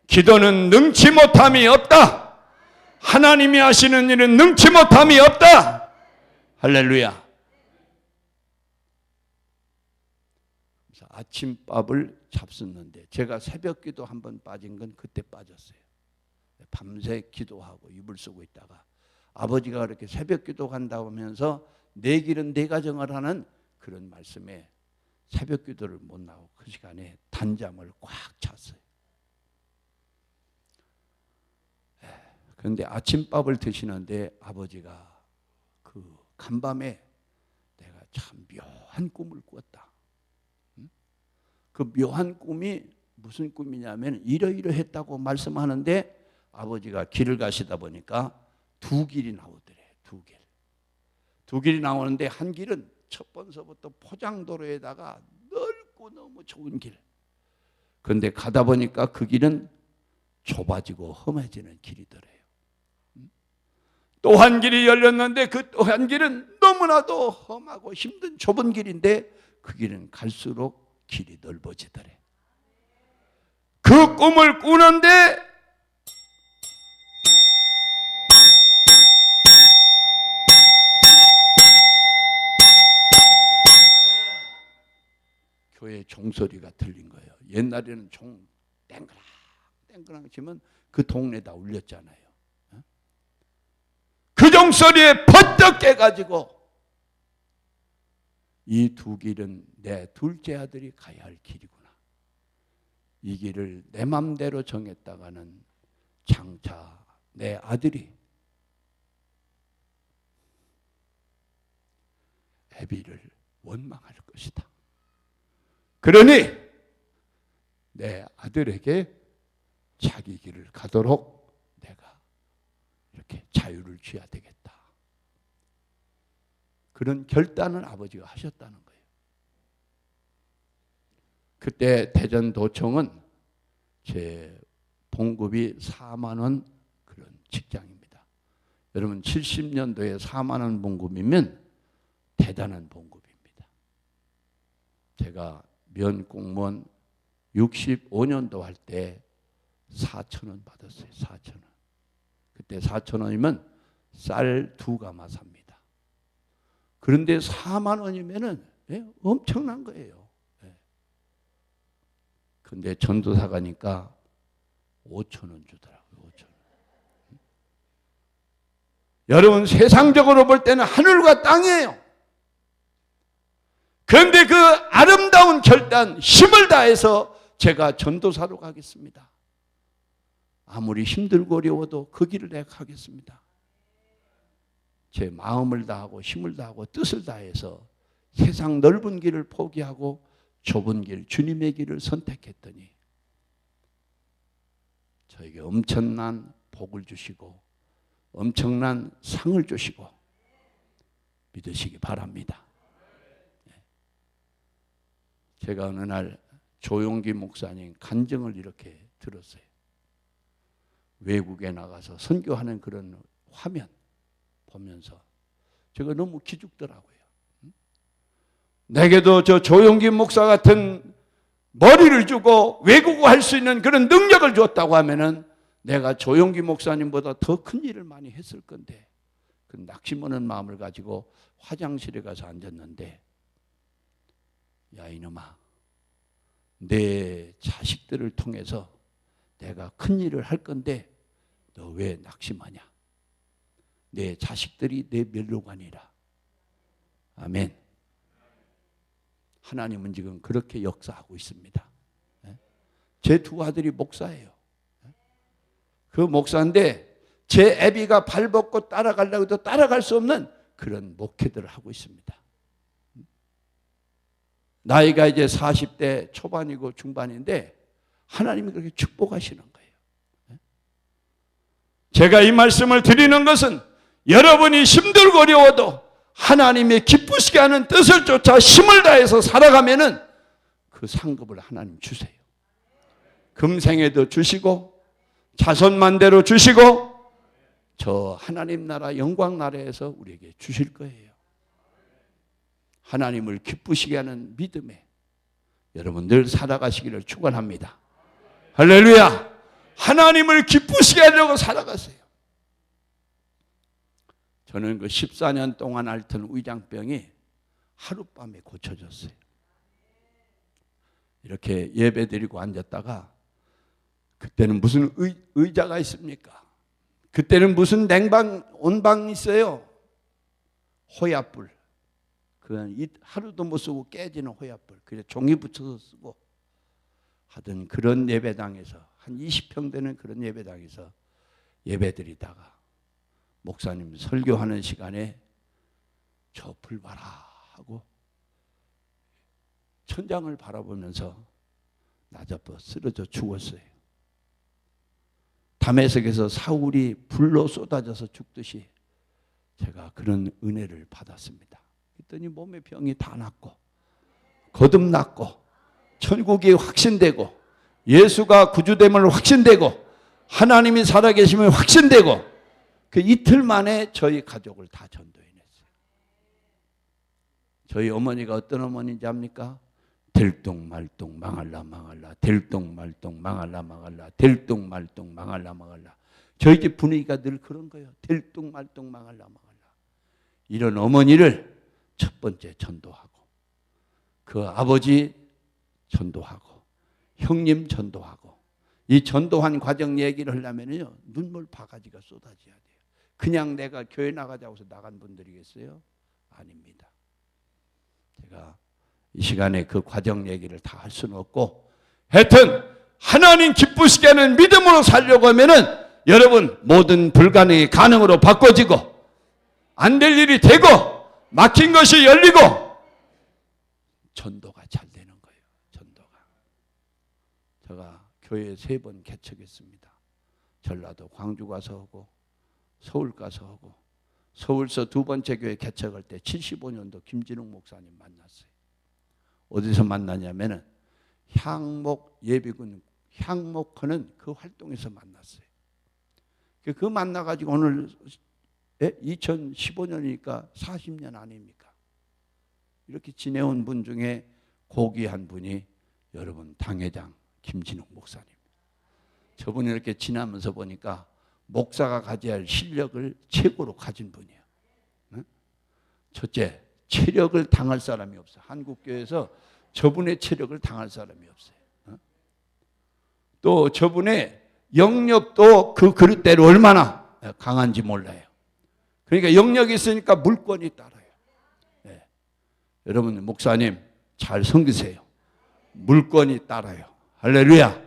기도는 능치 못함이 없다. 하나님이 하시는 일은 능치 못함이 없다. 할렐루야. 그래서 아침밥을 잡수는데 제가 새벽 기도 한번 빠진 건 그때 빠졌어요. 밤새 기도하고 이불 쓰고 있다가 아버지가 그렇게 새벽 기도 간다고 하면서 내 길은 내가 정하라는 그런 말씀에 새벽 기도를 못 나오고 그 시간에 단잠을 꽉 찼어요. 그런데 아침밥을 드시는데 아버지가 그 간밤에 내가 참 묘한 꿈을 꾸었다. 그 묘한 꿈이 무슨 꿈이냐면 이러이러했다고 말씀하는데 아버지가 길을 가시다 보니까 두 길이 나오더래. 두 길이 나오는데 한 길은 첫 번서부터 포장도로에다가 넓고 너무 좋은 길. 그런데 가다 보니까 그 길은 좁아지고 험해지는 길이더래요. 또 한 길이 열렸는데 그 또 한 길은 너무나도 험하고 힘든 좁은 길인데 그 길은 갈수록 길이 넓어지더래. 그 꿈을 꾸는데 교회 종소리가 들린 거예요. 옛날에는 종 땡그랑 땡그랑 치면 그 동네 다 울렸잖아요. 그 종소리에 퍼뜩 깨가지고 이 두 길은 내 둘째 아들이 가야 할 길이구나. 이 길을 내 맘대로 정했다가는 장차 내 아들이 애비를 원망할 것이다. 그러니 내 아들에게 자기 길을 가도록 내가 이렇게 자유를 줘야 되겠다. 그런 결단을 아버지가 하셨다는 거예요. 그때 대전도청은 제 봉급이 4만 원 그런 직장입니다. 여러분 70년도에 4만 원 봉급이면 대단한 봉급입니다. 제가 면공무원 65년도 할 때 4,000원 받았어요. 4,000원. 그때 4,000원이면 쌀 2가마 삽니다. 그런데 4만 원이면은 엄청난 거예요. 그런데 전도사 가니까 5,000원 주더라고요. 5,000원. 여러분 세상적으로 볼 때는 하늘과 땅이에요. 그런데 그 아름다운 결단, 힘을 다해서 제가 전도사로 가겠습니다. 아무리 힘들고 어려워도 그 길을 내가 가겠습니다. 제 마음을 다하고 힘을 다하고 뜻을 다해서 세상 넓은 길을 포기하고 좁은 길, 주님의 길을 선택했더니 저에게 엄청난 복을 주시고 엄청난 상을 주시고 믿으시기 바랍니다. 제가 어느 날 조용기 목사님 간증을 이렇게 들었어요. 외국에 나가서 선교하는 그런 화면 보면서 제가 너무 기죽더라고요. 내게도 저 조용기 목사 같은 머리를 주고 외국어 할 수 있는 그런 능력을 줬다고 하면은 내가 조용기 목사님보다 더 큰 일을 많이 했을 건데 그 낙심하는 마음을 가지고 화장실에 가서 앉았는데 야 이놈아 내 자식들을 통해서 내가 큰 일을 할 건데 너 왜 낙심하냐? 내 자식들이 내 멸류관이라. 아멘. 하나님은 지금 그렇게 역사하고 있습니다. 제 두 아들이 목사예요. 그 목사인데 제 애비가 발벗고 따라가려고 해도 따라갈 수 없는 그런 목회들을 하고 있습니다. 나이가 이제 40대 초반이고 중반인데 하나님이 그렇게 축복하시는 거예요. 제가 이 말씀을 드리는 것은 여러분이 힘들고 어려워도 하나님의 기쁘시게 하는 뜻을 쫓아 힘을 다해서 살아가면은 그 상급을 하나님 주세요. 금생에도 주시고 자손만대로 주시고 저 하나님 나라 영광 나라에서 우리에게 주실 거예요. 하나님을 기쁘시게 하는 믿음에 여러분 늘 살아가시기를 축원합니다. 할렐루야. 하나님을 기쁘시게 하려고 살아가세요. 저는 그 14년 동안 앓던 위장병이 하룻밤에 고쳐졌어요. 이렇게 예배 드리고 앉았다가 그때는 무슨 의자가 있습니까? 그때는 무슨 냉방, 온방이 있어요? 호야불. 그건 하루도 못 쓰고 깨지는 호야불. 그래 종이 붙여서 쓰고 하던 그런 예배당에서 한 20평 되는 그런 예배당에서 예배드리다가 목사님 설교하는 시간에 저 불 봐라 하고 천장을 바라보면서 나자빠 쓰러져 죽었어요. 다메섹에서 사울이 불로 쏟아져서 죽듯이 제가 그런 은혜를 받았습니다. 그랬더니 몸의 병이 다 낫고 거듭났고 천국이 확신되고 예수가 구주됨을 확신되고 하나님이 살아계심을 확신되고 그 이틀 만에 저희 가족을 다 전도해냈어요. 저희 어머니가 어떤 어머니인지 압니까? 될똥말똥 망할라 망할라 될똥말똥 망할라 망할라 될똥말똥 망할라 망할라. 저희 집 분위기가 늘 그런 거예요. 될똥말똥 망할라 망할라. 이런 어머니를 첫 번째 전도하고 그 아버지 전도하고 형님 전도하고 이 전도한 과정 얘기를 하려면요 눈물 바가지가 쏟아져야 돼요. 그냥 내가 교회 나가자고 해서 나간 분들이겠어요? 아닙니다. 제가 이 시간에 그 과정 얘기를 다 할 수는 없고 하여튼 하나님 기쁘시게 하는 믿음으로 살려고 하면은 여러분 모든 불가능이 가능으로 바꿔지고 안 될 일이 되고 막힌 것이 열리고 전도가 잘 되는 거예요. 전도가. 제가 교회 3번 개척했습니다. 전라도 광주 가서 하고 서울 가서 하고 서울서 2번째 교회 개척할 때 75년도 김진웅 목사님 만났어요. 어디서 만나냐면은 향목 예비군 향목하는 그 활동에서 만났어요. 그 만나가지고 오늘 2015년이니까 40년 아닙니까? 이렇게 지내온 분 중에 고귀한 분이 여러분 당회장 김진욱 목사님. 저분이 이렇게 지나면서 보니까 목사가 가져야 할 실력을 최고로 가진 분이에요. 첫째, 체력을 당할 사람이 없어. 한국교회에서 저분의 체력을 당할 사람이 없어요. 또 저분의 영역도 그 그릇대로 얼마나 강한지 몰라요. 그러니까 영역이 있으니까 물권이 따라요. 네. 여러분 목사님 잘 섬기세요. 물권이 따라요. 할렐루야.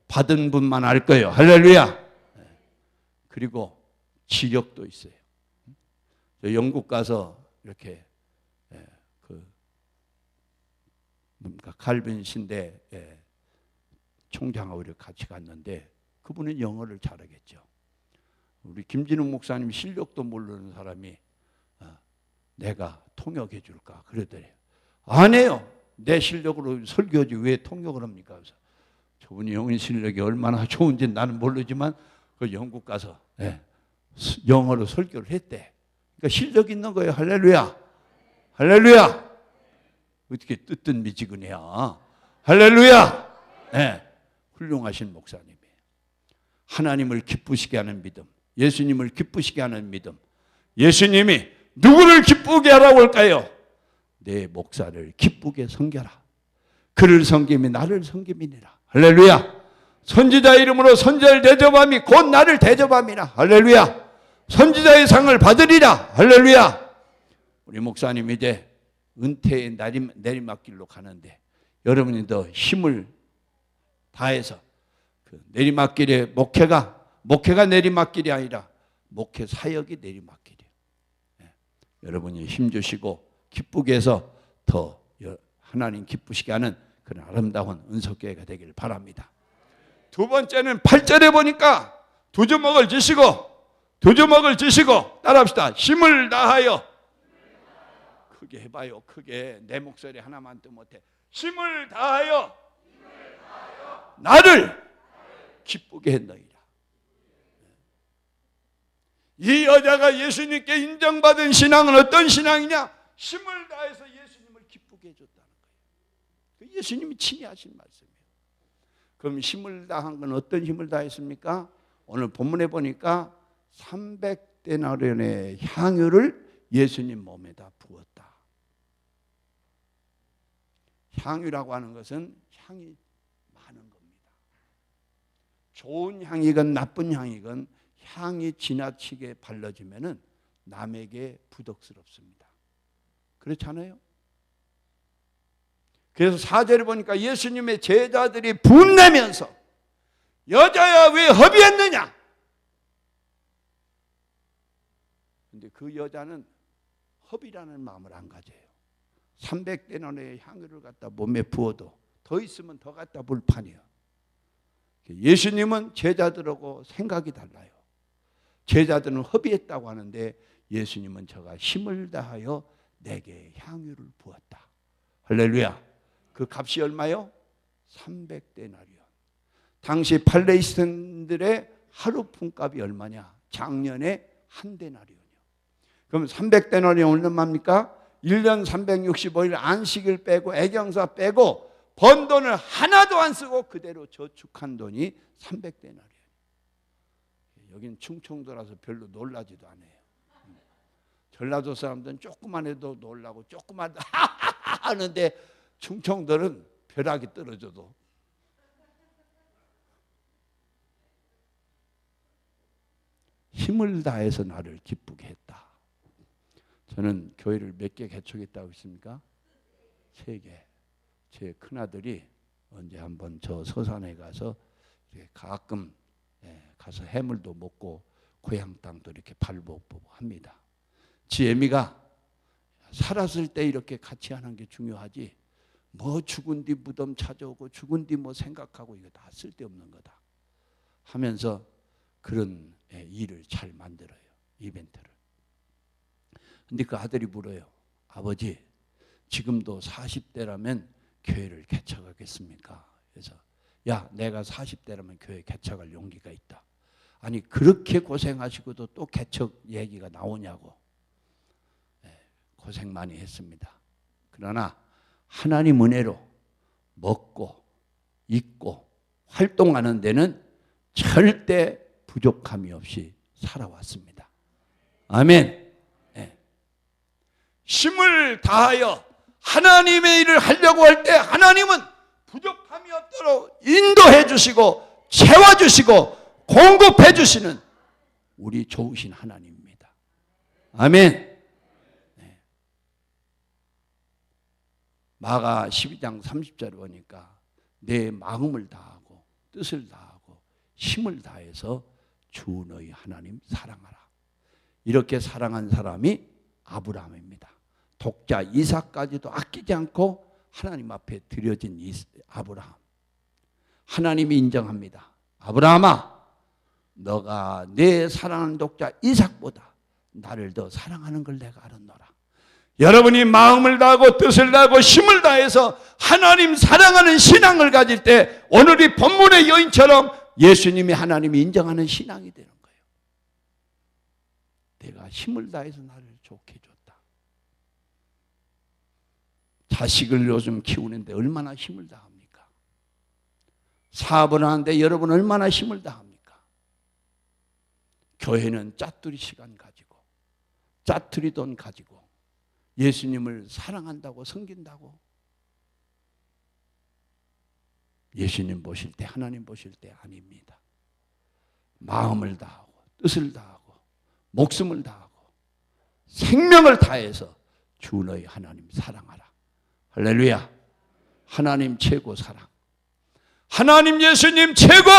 받은 분만 알 거예요. 할렐루야. 네. 그리고 지력도 있어요. 저 영국 가서 이렇게 칼빈 신대 총장하고 이렇게 같이 갔는데 그분은 영어를 잘하겠죠. 우리 김진욱 목사님 실력도 모르는 사람이 내가 통역해 줄까 그러더래요. 안 해요. 내 실력으로 설교하지 왜 통역을 합니까? 그래서 저분이 영어 실력이 얼마나 좋은지 나는 모르지만 그 영국 가서 영어로 설교를 했대. 그러니까 실력 있는 거예요. 할렐루야. 할렐루야. 어떻게 뜨뜻미지근해야. 할렐루야. 네. 훌륭하신 목사님이에요. 하나님을 기쁘시게 하는 믿음. 예수님을 기쁘시게 하는 믿음. 예수님이 누구를 기쁘게 하라고 할까요? 내 목사를 기쁘게 섬겨라. 그를 섬김이 나를 섬김이니라. 할렐루야. 선지자 이름으로 선지자를 대접함이 곧 나를 대접함이라. 할렐루야. 선지자의 상을 받으리라. 할렐루야. 우리 목사님 이제 은퇴의 내리막길로 가는데 여러분이 더 힘을 다해서 그 내리막길의 목회가 내리막길이 아니라 목회 사역이 내리막길이에요. 네. 여러분이 힘주시고 기쁘게 해서 더 하나님 기쁘시게 하는 그런 아름다운 은석교회가 되길 바랍니다. 두 번째는 8절에 보니까 두 주먹을 쥐시고 따라합시다. 힘을 다하여. 크게 해봐요. 크게. 내 목소리 하나만도 못해. 힘을 다하여 나를 기쁘게 했느니라. 이 여자가 예수님께 인정받은 신앙은 어떤 신앙이냐? 힘을 다해서 예수님을 기쁘게 해줬다는 거예요. 예수님이 친히 하신 말씀이에요. 그럼 힘을 다한 건 어떤 힘을 다했습니까? 오늘 본문에 보니까 300데나리온의 향유를 예수님 몸에다 부었다. 향유라고 하는 것은 향이 많은 겁니다. 좋은 향이건 나쁜 향이건 향이 지나치게 발라지면은 남에게 부덕스럽습니다. 그렇잖아요? 그래서 4절에 보니까 예수님의 제자들이 분내면서 여자야 왜 허비했느냐? 근데 그 여자는 허비라는 마음을 안 가져요. 300데나리온의 향유를 갖다 몸에 부어도 더 있으면 더 갖다 볼 판이야. 예수님은 제자들하고 생각이 달라요. 제자들은 허비했다고 하는데 예수님은 저가 힘을 다하여 내게 향유를 부었다. 할렐루야. 그 값이 얼마요? 300데나리온. 당시 팔레스타인들의 하루 품값이 얼마냐? 작년에 한 데나리온이요. 그럼 300데나리온 얼마입니까? 1년 365일 안식일 빼고 애경사 빼고 번 돈을 하나도 안 쓰고 그대로 저축한 돈이 300데나리온. 여기는 충청도라서 별로 놀라지도 않아요. 전라도 사람들은 조금만 해도 놀라고 조금만 하는데 충청도는 벼락이 떨어져도 힘을 다해서 나를 기쁘게 했다. 저는 교회를 몇 개 개척했다고 했습니까? 3개. 제 큰아들이 언제 한번 저 서산에 가서 가끔 가서 해물도 먹고 고향 땅도 이렇게 발보고 합니다. 지혜미가 살았을 때 이렇게 같이 하는 게 중요하지 뭐 죽은 뒤 무덤 찾아오고 죽은 뒤 뭐 생각하고 이거 다 쓸데없는 거다 하면서 그런 일을 잘 만들어요. 이벤트를. 근데 그 아들이 물어요. 아버지 지금도 40대라면 교회를 개척하겠습니까? 그래서 야 내가 40대라면 교회 개척할 용기가 있다. 아니 그렇게 고생하시고도 또 개척 얘기가 나오냐고. 고생 많이 했습니다. 그러나 하나님 은혜로 먹고 입고 활동하는 데는 절대 부족함이 없이 살아왔습니다. 아멘. 네. 힘을 다하여 하나님의 일을 하려고 할 때 하나님은 부족함이 없도록 인도해 주시고 채워주시고 공급해 주시는 우리 좋으신 하나님입니다. 아멘. 네. 마가 12장 30절에 보니까 내 마음을 다하고 뜻을 다하고 힘을 다해서 주 너희 하나님 사랑하라. 이렇게 사랑한 사람이 아브라함입니다. 독자 이삭까지도 아끼지 않고 하나님 앞에 드려진 아브라함. 하나님이 인정합니다. 아브라함아, 너가 내 사랑하는 독자 이삭보다 나를 더 사랑하는 걸 내가 알았노라. 여러분이 마음을 다하고 뜻을 다하고 힘을 다해서 하나님 사랑하는 신앙을 가질 때 오늘 이 본문의 여인처럼 예수님이 하나님이 인정하는 신앙이 되는 거예요. 내가 힘을 다해서 나를 좋게 줬다. 자식을 요즘 키우는데 얼마나 힘을 다합니까? 사업을 하는데 여러분 얼마나 힘을 다합니까? 교회는 짜투리 시간 가지고 짜투리 돈 가지고 예수님을 사랑한다고 섬긴다고 예수님 보실 때 하나님 보실 때 아닙니다. 마음을 다하고 뜻을 다하고 목숨을 다하고 생명을 다해서 주 너희 하나님 사랑하라. 할렐루야. 하나님 최고 사랑. 하나님 예수님 최고.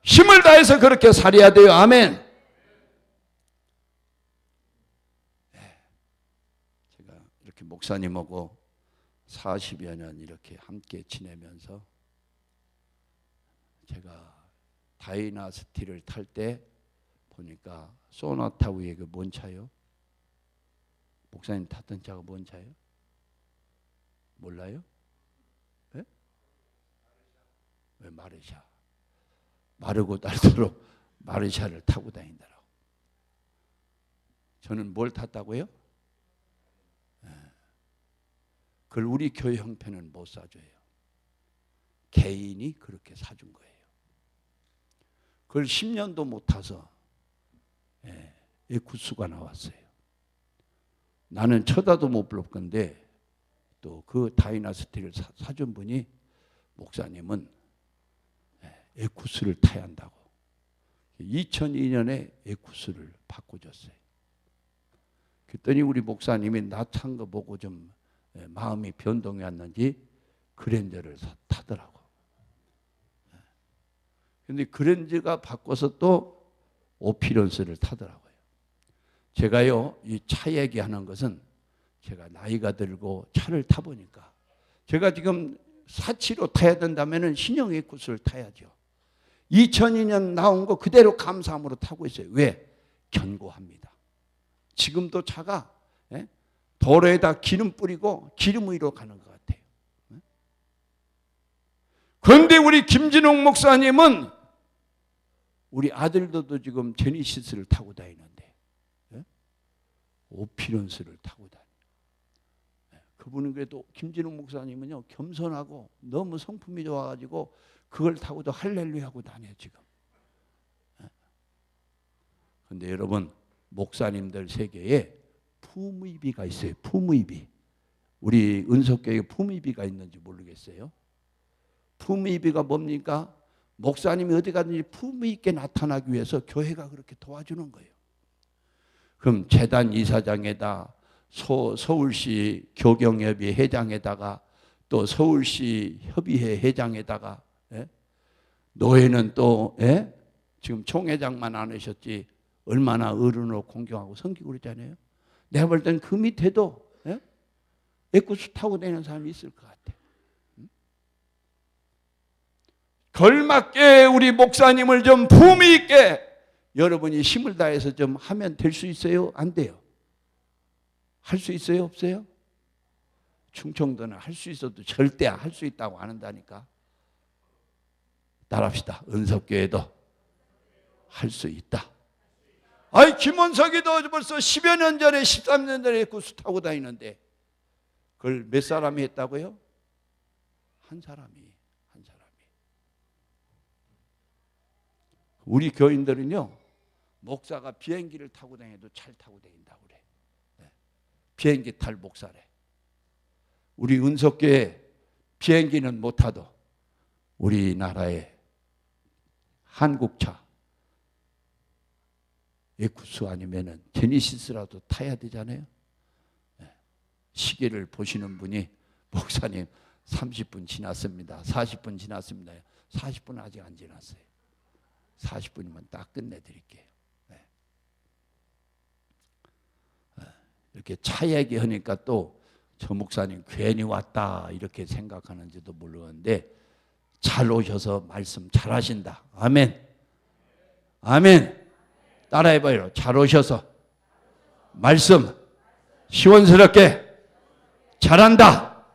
힘을 다해서 그렇게 살아야 돼요. 아멘. 네. 제가 이렇게 목사님하고 40여 년 이렇게 함께 지내면서 제가 다이나스티를 탈 때 보니까 소나타 위에 그 뭔 차요? 목사님 탔던 차가 뭔 차요? 몰라요? 네? 왜 마르샤? 마르고 닳도록 마르샤를 타고 다닌다라고. 저는 뭘 탔다고요? 네. 그걸 우리 교회 형편은 못 사줘요. 개인이 그렇게 사준 거예요. 그걸 10년도 못 타서 구수가 나왔어요. 나는 쳐다도 못 볼 건데 또 그 다이나스티를 사준 분이 목사님은 에쿠스를 타야 한다고. 2002년에 에쿠스를 바꿔줬어요. 그랬더니 우리 목사님이 나 탄 거 보고 좀 마음이 변동이 왔는지 그랜저를 타더라고. 근데 그랜저가 바꿔서 또 오피런스를 타더라고요. 제가요, 이 차 얘기하는 것은 제가 나이가 들고 차를 타보니까 제가 지금 사치로 타야 된다면 신형 에쿠스를 타야죠. 2002년 나온 거 그대로 감사함으로 타고 있어요. 왜? 견고합니다. 지금도 차가 도로에다 기름 뿌리고 기름 위로 가는 것 같아요. 그런데 우리 김진홍 목사님은 우리 아들도 지금 제니시스를 타고 다니는데 오피런스를 타고 다녀요. 그분은 그래도 김진홍 목사님은요 겸손하고 너무 성품이 좋아가지고 그걸 타고도 할렐루야 하고 다녀요 지금. 그런데 여러분 목사님들 세계에 품위비가 있어요. 품위비. 우리 은석교회에 품위비가 있는지 모르겠어요. 품위비가 뭡니까? 목사님이 어디 가든지 품위 있게 나타나기 위해서 교회가 그렇게 도와주는 거예요. 그럼 재단 이사장에다 서울시 교경협의 회장에다가 또 서울시 협의회 회장에다가 노회는 또 지금 총회장만 안 하셨지 얼마나 어른으로 공경하고 섬기고 그러잖아요. 내가 볼 때는 그 밑에도 에쿠스 타고 다니는 사람이 있을 것 같아. 걸맞게 우리 목사님을 좀 품위 있게 여러분이 힘을 다해서 좀 하면 될 수 있어요? 안 돼요? 할 수 있어요? 없어요? 충청도는 할 수 있어도 절대 할 수 있다고 안 한다니까. 따라합시다. 은석교회도 할 수 있다. 아이 김원석이도 벌써 10여 년 전에 13년 전에 에쿠스 타고 다니는데 그걸 몇 사람이 했다고요? 한 사람이. 우리 교인들은요 목사가 비행기를 타고 다녀도 잘 타고 다닌다고 그래. 비행기 탈 목사래. 우리 은석교회 비행기는 못 타도 우리나라의 한국차 에쿠스 아니면은 제니시스라도 타야 되잖아요. 시계를 보시는 분이 목사님 30분 지났습니다. 40분 지났습니다. 40분 아직 안 지났어요. 40분이면 딱 끝내드릴게요. 이렇게 차 얘기하니까 또 저 목사님 괜히 왔다 이렇게 생각하는지도 모르는데 잘 오셔서 말씀 잘 하신다. 아멘. 아멘. 따라해봐요. 잘 오셔서 말씀 시원스럽게 잘한다.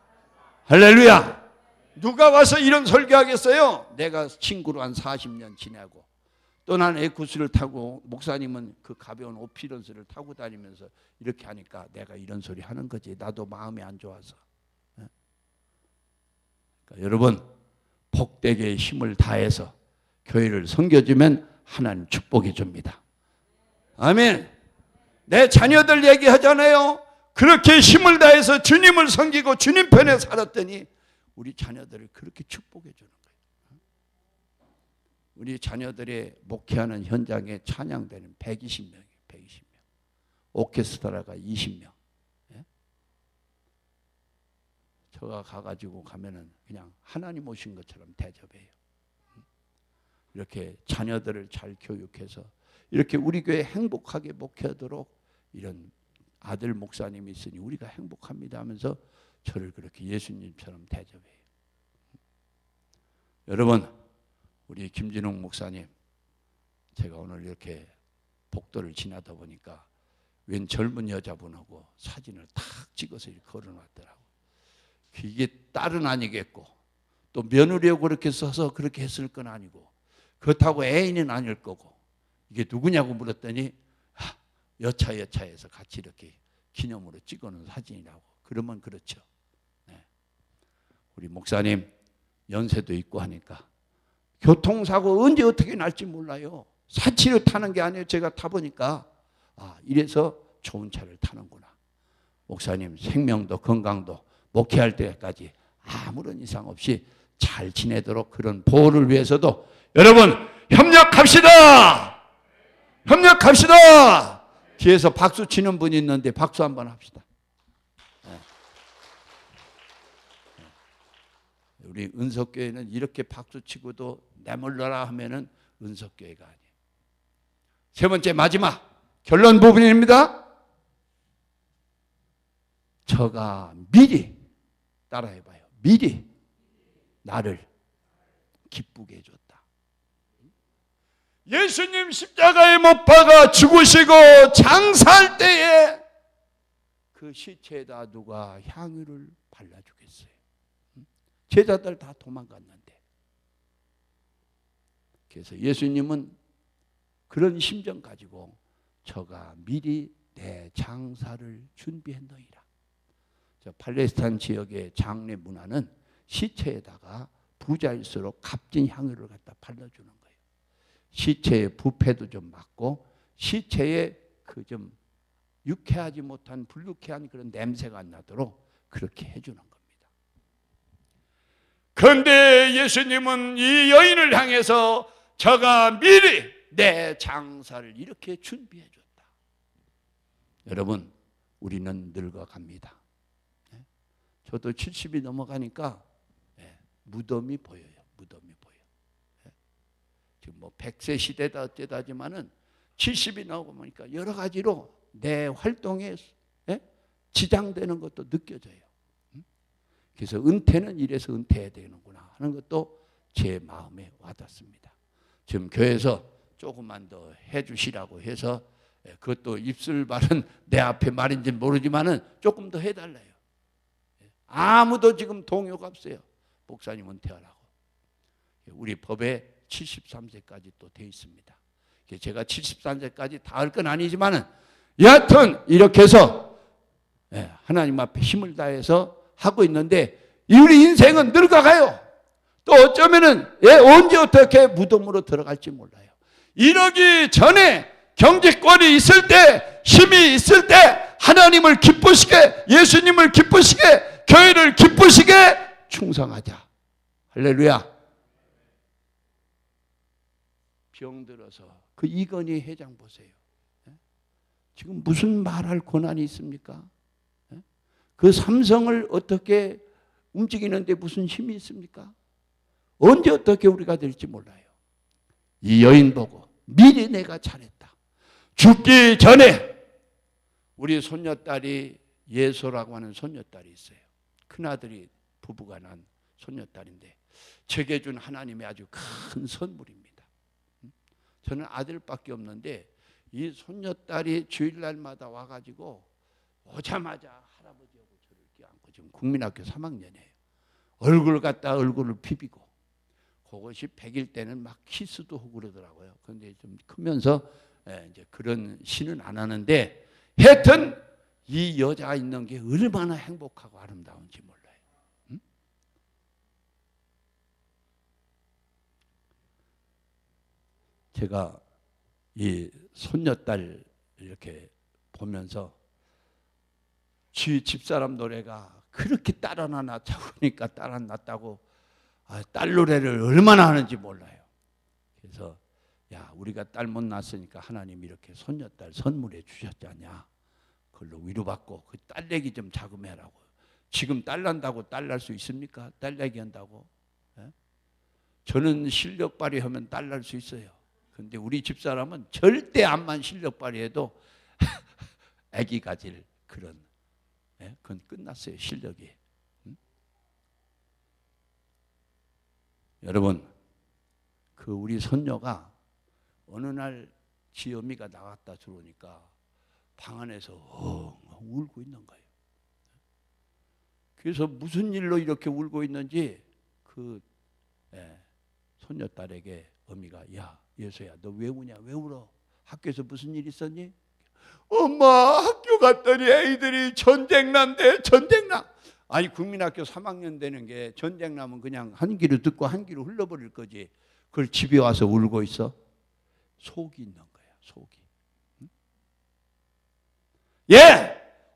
할렐루야. 누가 와서 이런 설교하겠어요? 내가 친구로 한 40년 지내고 또 난 에쿠스를 타고 목사님은 그 가벼운 오피런스를 타고 다니면서 이렇게 하니까 내가 이런 소리 하는 거지. 나도 마음이 안 좋아서. 그러니까 여러분 복되게 힘을 다해서 교회를 섬겨주면 하나님 축복해 줍니다. 아멘. 내 자녀들 얘기하잖아요. 그렇게 힘을 다해서 주님을 섬기고 주님 편에 살았더니 우리 자녀들을 그렇게 축복해 주는 거예요. 우리 자녀들의 목회하는 현장에 찬양대는 120명이에요. 120명. 오케스트라가 20명. 저가 가가지고 가면은 그냥 하나님 오신 것처럼 대접해요. 이렇게 자녀들을 잘 교육해서 이렇게 우리 교회 행복하게 목회하도록 이런 아들 목사님이 있으니 우리가 행복합니다 하면서 저를 그렇게 예수님처럼 대접해요. 여러분 우리 김진홍 목사님 제가 오늘 이렇게 복도를 지나다 보니까 웬 젊은 여자분하고 사진을 탁 찍어서 이렇게 걸어놨더라고. 이게 딸은 아니겠고 또 며느리하고 그렇게 써서 그렇게 했을 건 아니고 그렇다고 애인은 아닐 거고 이게 누구냐고 물었더니 여차여차해서 같이 이렇게 기념으로 찍어놓은 사진이라고. 그러면 그렇죠. 우리 목사님 연세도 있고 하니까 교통사고 언제 어떻게 날지 몰라요. 사치로 타는 게 아니에요. 제가 타보니까 이래서 좋은 차를 타는구나. 목사님 생명도 건강도 목회할 때까지 아무런 이상 없이 잘 지내도록 그런 보호를 위해서도 여러분 협력합시다. 협력합시다. 뒤에서 박수 치는 분이 있는데 박수 한번 합시다. 우리 은석교회는 이렇게 박수 치고도 내몰라라 하면은 은석교회가 아니에요. 세 번째 마지막 결론 부분입니다. 저가 미리 따라해봐요. 미리 나를 기쁘게 해줬다. 예수님 십자가에 못 박아 죽으시고 장사할 때에 그 시체에다 누가 향유를 발라주겠어요? 제자들 다 도망갔는데. 그래서 예수님은 그런 심정 가지고 저가 미리 내 장사를 준비했노이라. 저 팔레스타인 지역의 장례 문화는 시체에다가 부자일수록 값진 향유를 갖다 발라주는 거예요. 시체의 부패도 좀 막고 시체에 그 좀 유쾌하지 못한 불유쾌한 그런 냄새가 안 나도록 그렇게 해주는 겁니다. 그런데 예수님은 이 여인을 향해서 저가 미리 내 장사를 이렇게 준비해 줬다. 여러분 우리는 늙어갑니다. 저도 70이 넘어가니까 무덤이 보여요. 무덤이 보여. 지금 뭐 100세 시대다 어쩌다 하지만은 70이 나오고 보니까 여러 가지로 내 활동에 지장되는 것도 느껴져요. 그래서 은퇴는 이래서 은퇴해야 되는구나 하는 것도 제 마음에 와닿습니다. 지금 교회에서 조금만 더 해주시라고 해서 그것도 입술 말은 내 앞에 말인지 모르지만은 조금 더 해달라요. 아무도 지금 동요가 없어요. 목사님 은퇴하라고. 우리 법에 73세까지 또 돼 있습니다. 제가 73세까지 다 할 건 아니지만은 여하튼 이렇게 해서 하나님 앞에 힘을 다해서 하고 있는데 우리 인생은 늙어가요. 또 어쩌면은 언제 어떻게 무덤으로 들어갈지 몰라요. 이러기 전에 경제권이 있을 때, 힘이 있을 때 하나님을 기쁘시게, 예수님을 기쁘시게, 교회를 기쁘시게 충성하자. 할렐루야. 병들어서 그 이건희 회장 보세요. 지금 무슨 말할 권한이 있습니까? 그 삼성을 어떻게 움직이는데 무슨 힘이 있습니까? 언제 어떻게 우리가 될지 몰라요. 이 여인 보고 미리 내가 잘했다. 죽기 전에 우리 손녀딸이 예소라고 하는 손녀딸이 있어요. 큰아들이 부부가 난 손녀딸인데 제게 준 하나님의 아주 큰 선물입니다. 저는 아들밖에 없는데 이 손녀딸이 주일날마다 와가지고 오자마자 할아버지하고 저를 껴안고 지금 국민학교 3학년이에요. 얼굴 갖다 얼굴을 비비고 그것이 100일 때는 막 키스도 하고 그러더라고요. 그런데 좀 크면서 이제 그런 시는 안 하는데 하여튼 이 여자가 있는 게 얼마나 행복하고 아름다운지 몰라요. 응? 제가 이 손녀딸 이렇게 보면서 집사람 노래가 그렇게 딸 하나 낳자고 하니까 딸 하나 낳았다고 딸 노래를 얼마나 하는지 몰라요. 그래서 야 우리가 딸 못 낳았으니까 하나님 이렇게 손녀딸 선물해 주셨잖냐. 그걸로 위로받고 그 딸 얘기 좀 자금해라고. 지금 딸 난다고 딸 날 수 있습니까? 딸 얘기 한다고. 저는 실력 발휘하면 딸 날 수 있어요. 근데 우리 집사람은 절대 암만 실력 발휘해도 아기 가질 그런 그건 끝났어요. 실력이. 여러분 그 우리 손녀가 어느 날 지엄이가 나갔다 들어오니까 방 안에서 울고 있는 거예요. 그래서 무슨 일로 이렇게 울고 있는지 그 손녀딸에게 어미가 야 예수야 너 왜 우냐 왜 울어 학교에서 무슨 일 있었니? 엄마 학교 갔더니 애들이 전쟁 난대 전쟁 나. 아니 국민학교 3학년 되는 게 전쟁 나면 그냥 한 귀로 듣고 한 귀로 흘러버릴 거지. 그걸 집에 와서 울고 있어. 속이 있는 거야 속이. 응?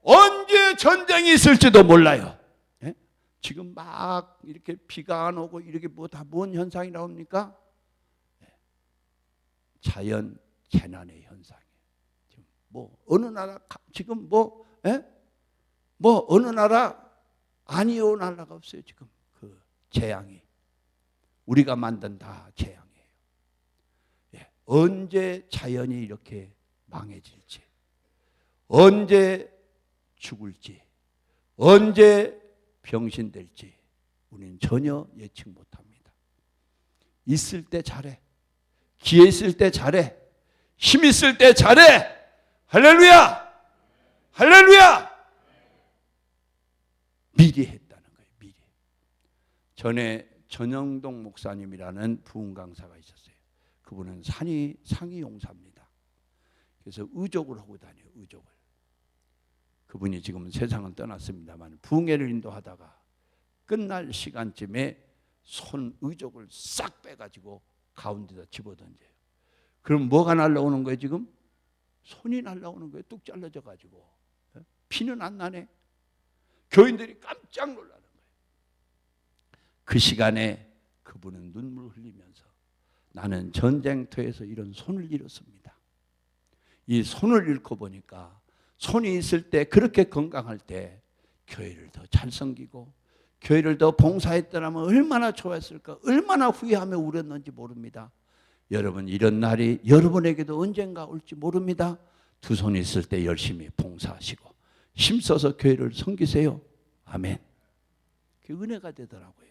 언제 전쟁이 있을지도 몰라요. 지금 막 이렇게 비가 안 오고 이렇게 뭐 다 뭔 현상이 나옵니까? 자연 재난의 현상이에요. 지금 뭐 어느 나라 지금 뭐 어느 나라 아니요 나라가 없어요. 지금 그 재앙이 우리가 만든 다 재앙이에요. 예, 언제 자연이 이렇게 망해질지, 언제 죽을지, 언제 병신될지 우리는 전혀 예측 못합니다. 있을 때 잘해, 기회 있을 때 잘해, 힘 있을 때 잘해. 할렐루야! 할렐루야! 미리 했다는 거예요. 미리. 전에 전영동 목사님이라는 부흥 강사가 있었어요. 그분은 상위 용사입니다. 그래서 의족을 하고 다녀요. 의족을. 그분이 지금 세상을 떠났습니다만 부흥회를 인도하다가 끝날 시간쯤에 손 의족을 싹 빼가지고 가운데다 집어던져요. 그럼 뭐가 날라오는 거예요 지금? 손이 날라오는 거예요. 뚝 잘라져가지고. 피는 안 나네. 교인들이 깜짝 놀라는 거예요. 그 시간에 그분은 눈물을 흘리면서 나는 전쟁터에서 이런 손을 잃었습니다. 이 손을 잃고 보니까 손이 있을 때 그렇게 건강할 때 교회를 더 잘 섬기고 교회를 더 봉사했더라면 얼마나 좋았을까, 얼마나 후회하며 울었는지 모릅니다. 여러분 이런 날이 여러분에게도 언젠가 올지 모릅니다. 두 손이 있을 때 열심히 봉사하시고 힘써서 교회를 섬기세요. 아멘. 그 은혜가 되더라고요.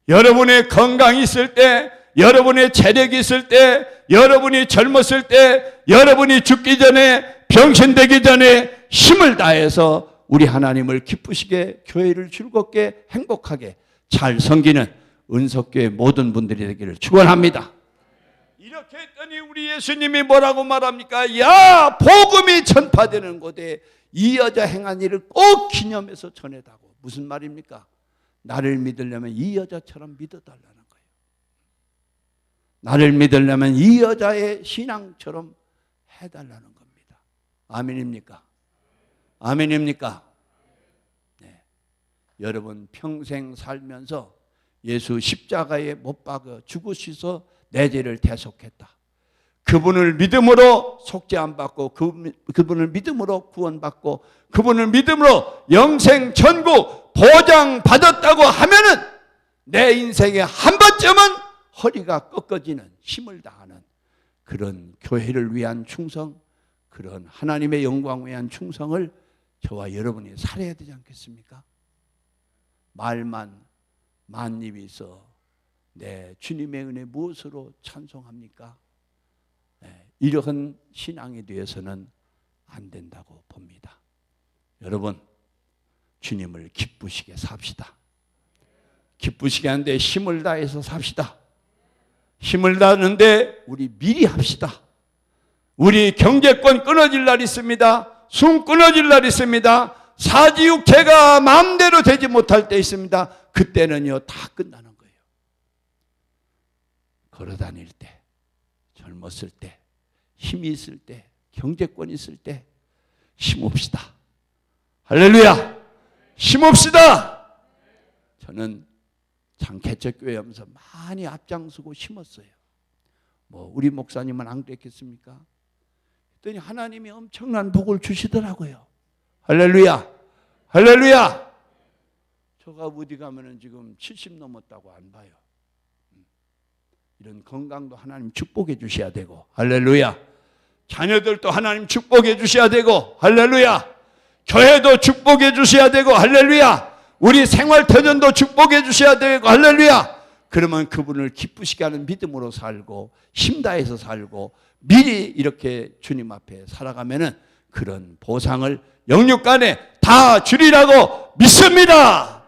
여러분의 건강이 있을 때, 여러분의 체력이 있을 때, 여러분이 젊었을 때, 여러분이 죽기 전에, 병신되기 전에 힘을 다해서 우리 하나님을 기쁘시게 교회를 즐겁게 행복하게 잘 섬기는 은석교회 모든 분들이 되기를 축원합니다. 이렇게 했더니 우리 예수님이 뭐라고 말합니까? 야, 복음이 전파되는 곳에 이 여자 행한 일을 꼭 기념해서 전해다고. 무슨 말입니까? 나를 믿으려면 이 여자처럼 믿어달라는 거예요. 나를 믿으려면 이 여자의 신앙처럼 해달라는 겁니다. 아멘입니까? 아멘입니까? 네. 여러분 평생 살면서 예수 십자가에 못 박아 죽으셔서 내 죄를 대속했다. 그분을 믿음으로 속죄 안 받고 그분을 믿음으로 구원받고 그분을 믿음으로 영생 천국 보장받았다고 하면은 내 인생에 한 번쯤은 허리가 꺾어지는 힘을 다하는 그런 교회를 위한 충성, 그런 하나님의 영광을 위한 충성을 저와 여러분이 살아야 되지 않겠습니까? 말만 만입이 있어 내 주님의 은혜 무엇으로 찬송합니까? 이러한 신앙에 대해서는 안 된다고 봅니다. 여러분 주님을 기쁘시게 삽시다. 기쁘시게 하는데 힘을 다해서 삽시다. 힘을 다하는데 우리 미리 합시다. 우리 경제권 끊어질 날 있습니다. 숨 끊어질 날 있습니다. 사지육체가 마음대로 되지 못할 때 있습니다. 그때는요 다 끝나는 거예요. 걸어다닐 때, 젊었을 때, 힘이 있을 때, 경제권이 있을 때 힘옵시다. 할렐루야! 힘옵시다! 저는 장개척교회 하면서 많이 앞장서고 심었어요. 뭐 우리 목사님은 안 그랬겠습니까? 그랬더니 하나님이 엄청난 복을 주시더라고요. 할렐루야! 할렐루야! 저가 어디 가면은 지금 70 넘었다고 안 봐요. 이런 건강도 하나님 축복해 주셔야 되고, 할렐루야! 자녀들도 하나님 축복해 주셔야 되고, 할렐루야! 교회도 축복해 주셔야 되고, 할렐루야! 우리 생활터전도 축복해 주셔야 되고, 할렐루야! 그러면 그분을 기쁘시게 하는 믿음으로 살고 힘다해서 살고 미리 이렇게 주님 앞에 살아가면은 그런 보상을 영육간에 다 주리라고 믿습니다.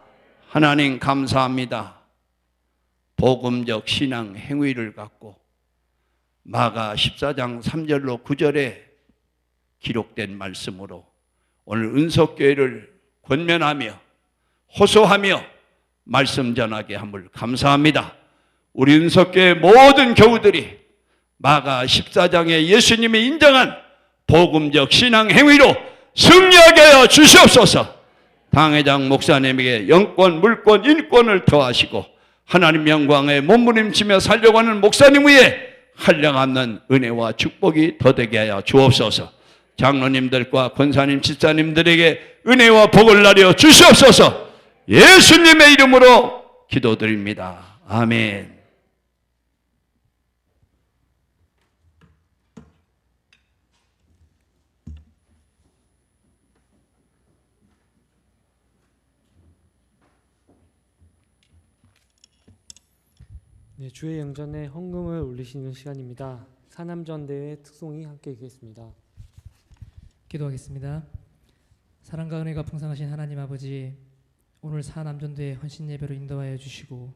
하나님 감사합니다. 복음적 신앙 행위를 갖고 마가 14장 3절로 9절에 기록된 말씀으로 오늘 은석교회를 권면하며 호소하며 말씀 전하게 함을 감사합니다. 우리 은석교회 모든 교우들이 마가 14장에 예수님이 인정한 복음적 신앙 행위로 승리하게 하여 주시옵소서. 당회장 목사님에게 영권, 물권, 인권을 더하시고 하나님 영광에 몸부림치며 살려고 하는 목사님 위에 한량없는 은혜와 축복이 더되게 하여 주옵소서. 장로님들과 권사님, 집사님들에게 은혜와 복을 나려 주시옵소서. 예수님의 이름으로 기도드립니다. 아멘. 네, 주의 영전에 헌금을 올리시는 시간입니다. 사남전대회 특송이 함께 있겠습니다. 기도하겠습니다. 사랑과 은혜가 풍성하신 하나님 아버지, 오늘 사남전도의 헌신 예배로 인도하여 주시고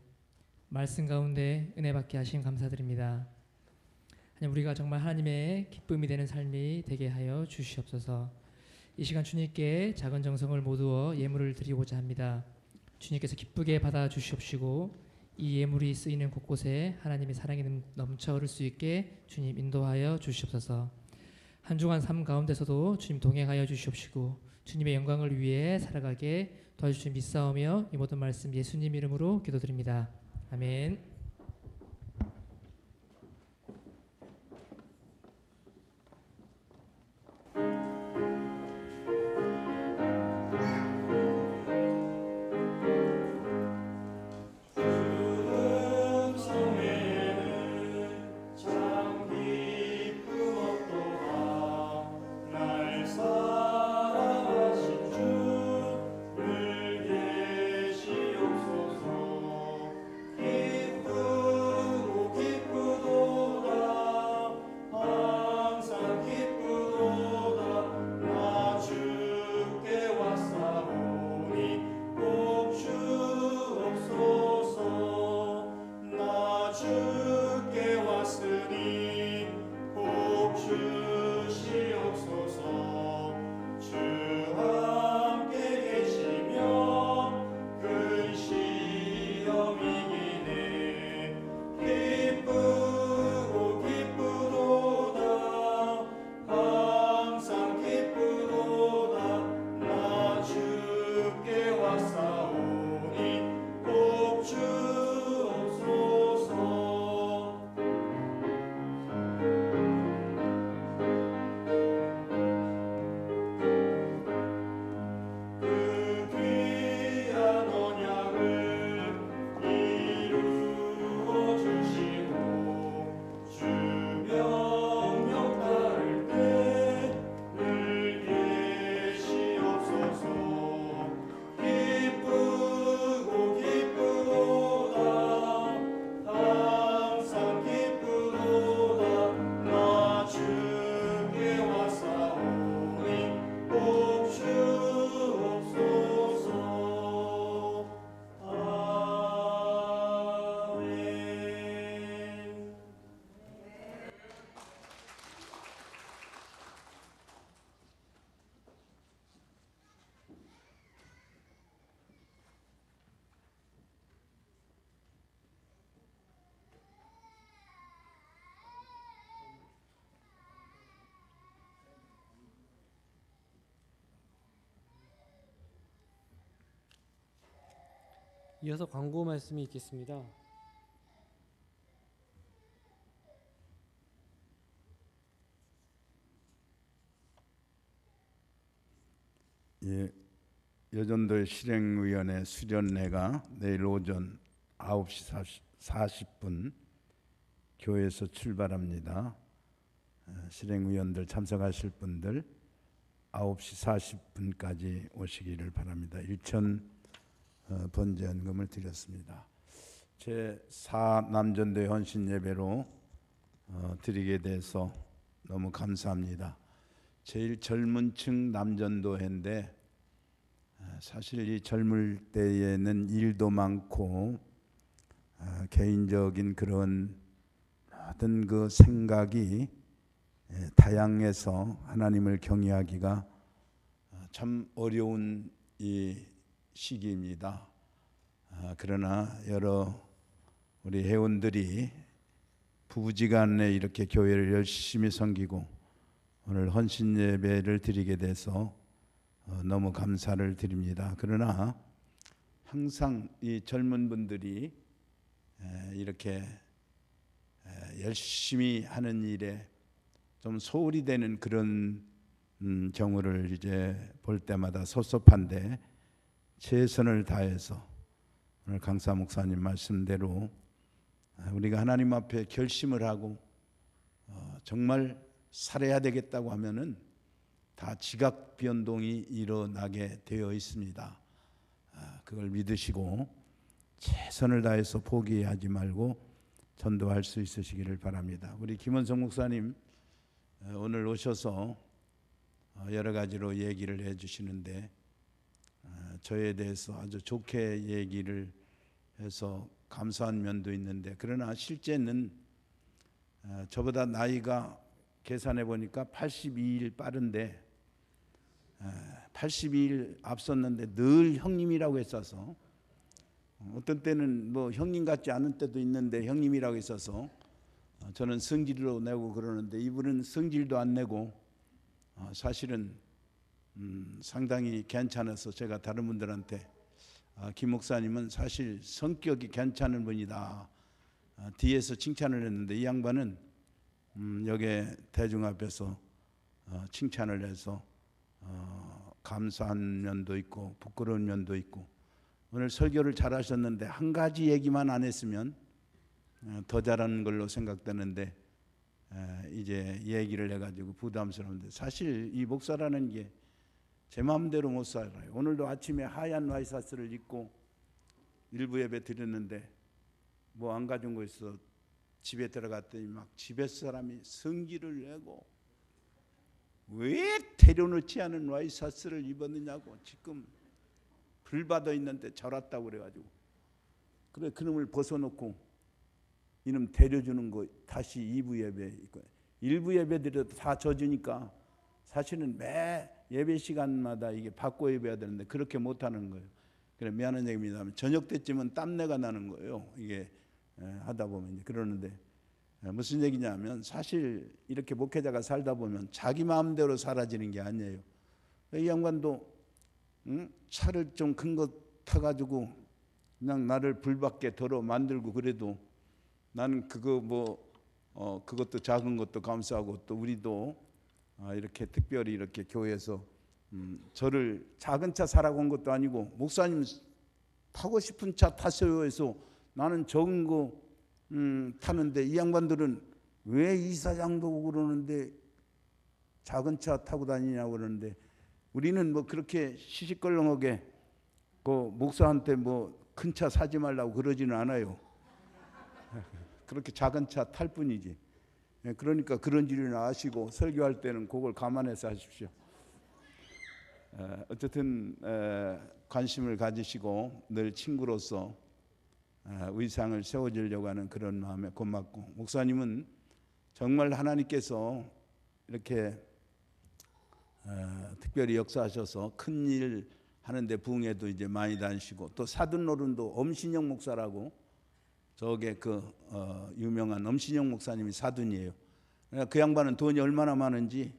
말씀 가운데 은혜 받게 하심 감사드립니다. 하나님, 우리가 정말 하나님의 기쁨이 되는 삶이 되게 하여 주시옵소서. 이 시간 주님께 작은 정성을 모두어 예물을 드리고자 합니다. 주님께서 기쁘게 받아 주시옵시고 이 예물이 쓰이는 곳곳에 하나님의 사랑이 넘쳐 흐를 수 있게 주님 인도하여 주시옵소서. 한 주간 삶 가운데서도 주님 동행하여 주시옵시고 주님의 영광을 위해 살아가게 도와주시니 믿사오며 이 모든 말씀 예수님 이름으로 기도드립니다. 아멘. 이어서 광고 말씀이 있겠습니다. 예, 여전도의 실행위원회 수련회가 내일 오전 9시 40분 교회에서 출발합니다. 실행위원들 참석하실 분들 9시 40분까지 오시기를 바랍니다. 1천 번제연금을 드렸습니다. 제4남전도회 헌신예배로 드리게 돼서 너무 감사합니다. 제일 젊은 층 남전도회인데 사실 이 젊을 때에는 일도 많고 개인적인 그런 모든 그 생각이 다양해서 하나님을 경외하기가 참 어려운 이 시기입니다. 그러나 여러 우리 회원들이 부부지간에 이렇게 교회를 열심히 섬기고 오늘 헌신 예배를 드리게 돼서 너무 감사를 드립니다. 그러나 항상 이 젊은 분들이 이렇게 열심히 하는 일에 좀 소홀히 되는 그런 경우를 이제 볼 때마다 섭섭한데, 최선을 다해서 오늘 강사 목사님 말씀대로 우리가 하나님 앞에 결심을 하고 정말 살아야 되겠다고 하면은 다 지각 변동이 일어나게 되어 있습니다. 그걸 믿으시고 최선을 다해서 포기하지 말고 전도할 수 있으시기를 바랍니다. 우리 김원성 목사님 오늘 오셔서 여러 가지로 얘기를 해주시는데, 저에 대해서 아주 좋게 얘기를 해서 감사한 면도 있는데, 그러나 실제는 저보다 나이가 계산해 보니까 82일 빠른데 82일 앞섰는데 늘 형님이라고 했어서, 어떤 때는 뭐 형님 같지 않은 때도 있는데 형님이라고 했어서 저는 성질로 내고 그러는데, 이분은 성질도 안 내고 사실은 상당히 괜찮아서 제가 다른 분들한테 김 목사님은 사실 성격이 괜찮은 분이다 뒤에서 칭찬을 했는데, 이 양반은 여기 대중 앞에서 칭찬을 해서 감사한 면도 있고 부끄러운 면도 있고, 오늘 설교를 잘하셨는데 한 가지 얘기만 안 했으면 더 잘하는 걸로 생각되는데 이제 얘기를 해가지고 부담스러운데, 사실 이 목사라는 게 제 마음대로 못 살아요. 오늘도 아침에 하얀 와이셔츠를 입고 일부 예배 드렸는데 뭐 안 가진 거 있어 집에 들어갔더니 막 집에 사람이 성질을 내고 왜 데려놓지 않은 와이셔츠를 입었느냐고, 지금 불 받아 있는데 절았다고 그래가지고, 그래 그놈을 벗어놓고 이놈 데려주는 거 다시 2부 예배, 1부 예배 드려도 다 져주니까 사실은 매 예배 시간마다 이게 바꿔 예배해야 되는데 그렇게 못하는 거예요. 그래 미안한 얘기입니다. 저녁 때쯤은 땀내가 나는 거예요. 이게 하다 보면 이제. 그러는데 무슨 얘기냐면, 사실 이렇게 목회자가 살다 보면 자기 마음대로 사라지는 게 아니에요. 이 양반도 차를 좀 큰 거 타가지고 그냥 나를 불밖에 덜어 만들고, 그래도 나는 그거 그것도 작은 것도 감사하고, 또 우리도 이렇게 특별히 이렇게 교회에서 저를 작은 차 사라고 한 것도 아니고, 목사님 타고 싶은 차 타세요 해서 나는 적은 거 타는데, 이 양반들은 왜 이사장도 오고 그러는데 작은 차 타고 다니냐고 그러는데, 우리는 뭐 그렇게 시시껄렁하게 그 목사한테 뭐 큰 차 사지 말라고 그러지는 않아요. 그렇게 작은 차 탈 뿐이지. 그러니까 그런 줄을 아시고 설교할 때는 그걸 감안해서 하십시오. 어쨌든 관심을 가지시고 늘 친구로서 위상을 세워주려고 하는 그런 마음에 고맙고, 목사님은 정말 하나님께서 이렇게 특별히 역사하셔서 큰 일 하는데 부흥에도 이제 많이 다니시고, 또 사돈노른도 엄신영 목사라고, 저게 그 유명한 엄신영 목사님이 사돈이에요. 그 양반은 돈이 얼마나 많은지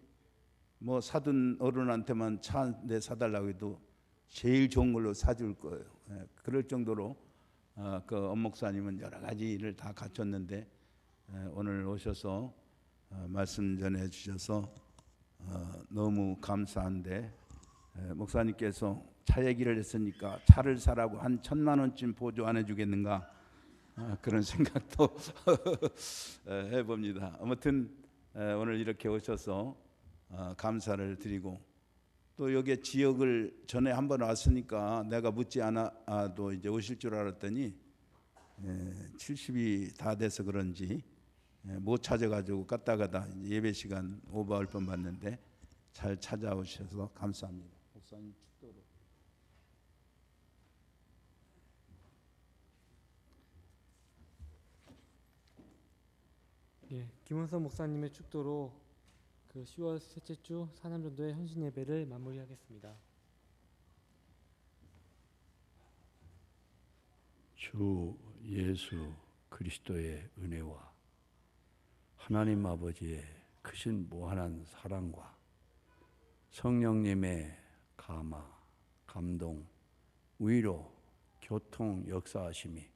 뭐 사돈 어른한테만 차 한 대 사달라고 해도 제일 좋은 걸로 사줄 거예요. 그럴 정도로 그 엄 목사님은 여러 가지 일을 다 갖췄는데, 오늘 오셔서 말씀 전해 주셔서 너무 감사한데, 목사님께서 차 얘기를 했으니까 차를 사라고 한 1,000만 원쯤 보조 안 해주겠는가, 그런 생각도 해봅니다. 아무튼 오늘 이렇게 오셔서 감사를 드리고, 또 여기 지역을 전에 한번 왔으니까 내가 묻지 않아도 이제 오실 줄 알았더니 70이 다 돼서 그런지 못 찾아가지고 갔다 예배 시간 오버할 뻔 봤는데 잘 찾아오셔서 감사합니다. 목사님 축도로. 예, 김원선 목사님의 축도로 그 10월 셋째 주 사남전도의 헌신 예배를 마무리하겠습니다. 주 예수 그리스도의 은혜와 하나님 아버지의 크신 무한한 사랑과 성령님의 감화, 감동, 위로, 교통, 역사하심이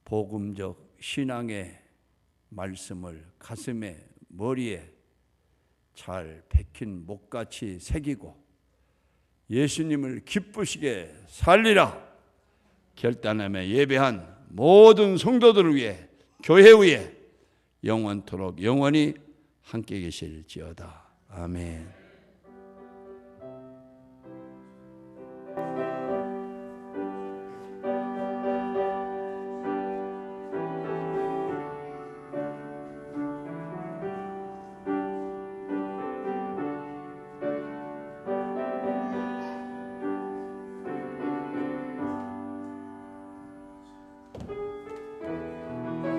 복음적 신앙의 말씀을 가슴에 머리에 잘 박힌 목같이 새기고 예수님을 기쁘시게 살리라 결단하며 예배한 모든 성도들을 위해 교회 위에 영원토록 영원히 함께 계실지어다. 아멘.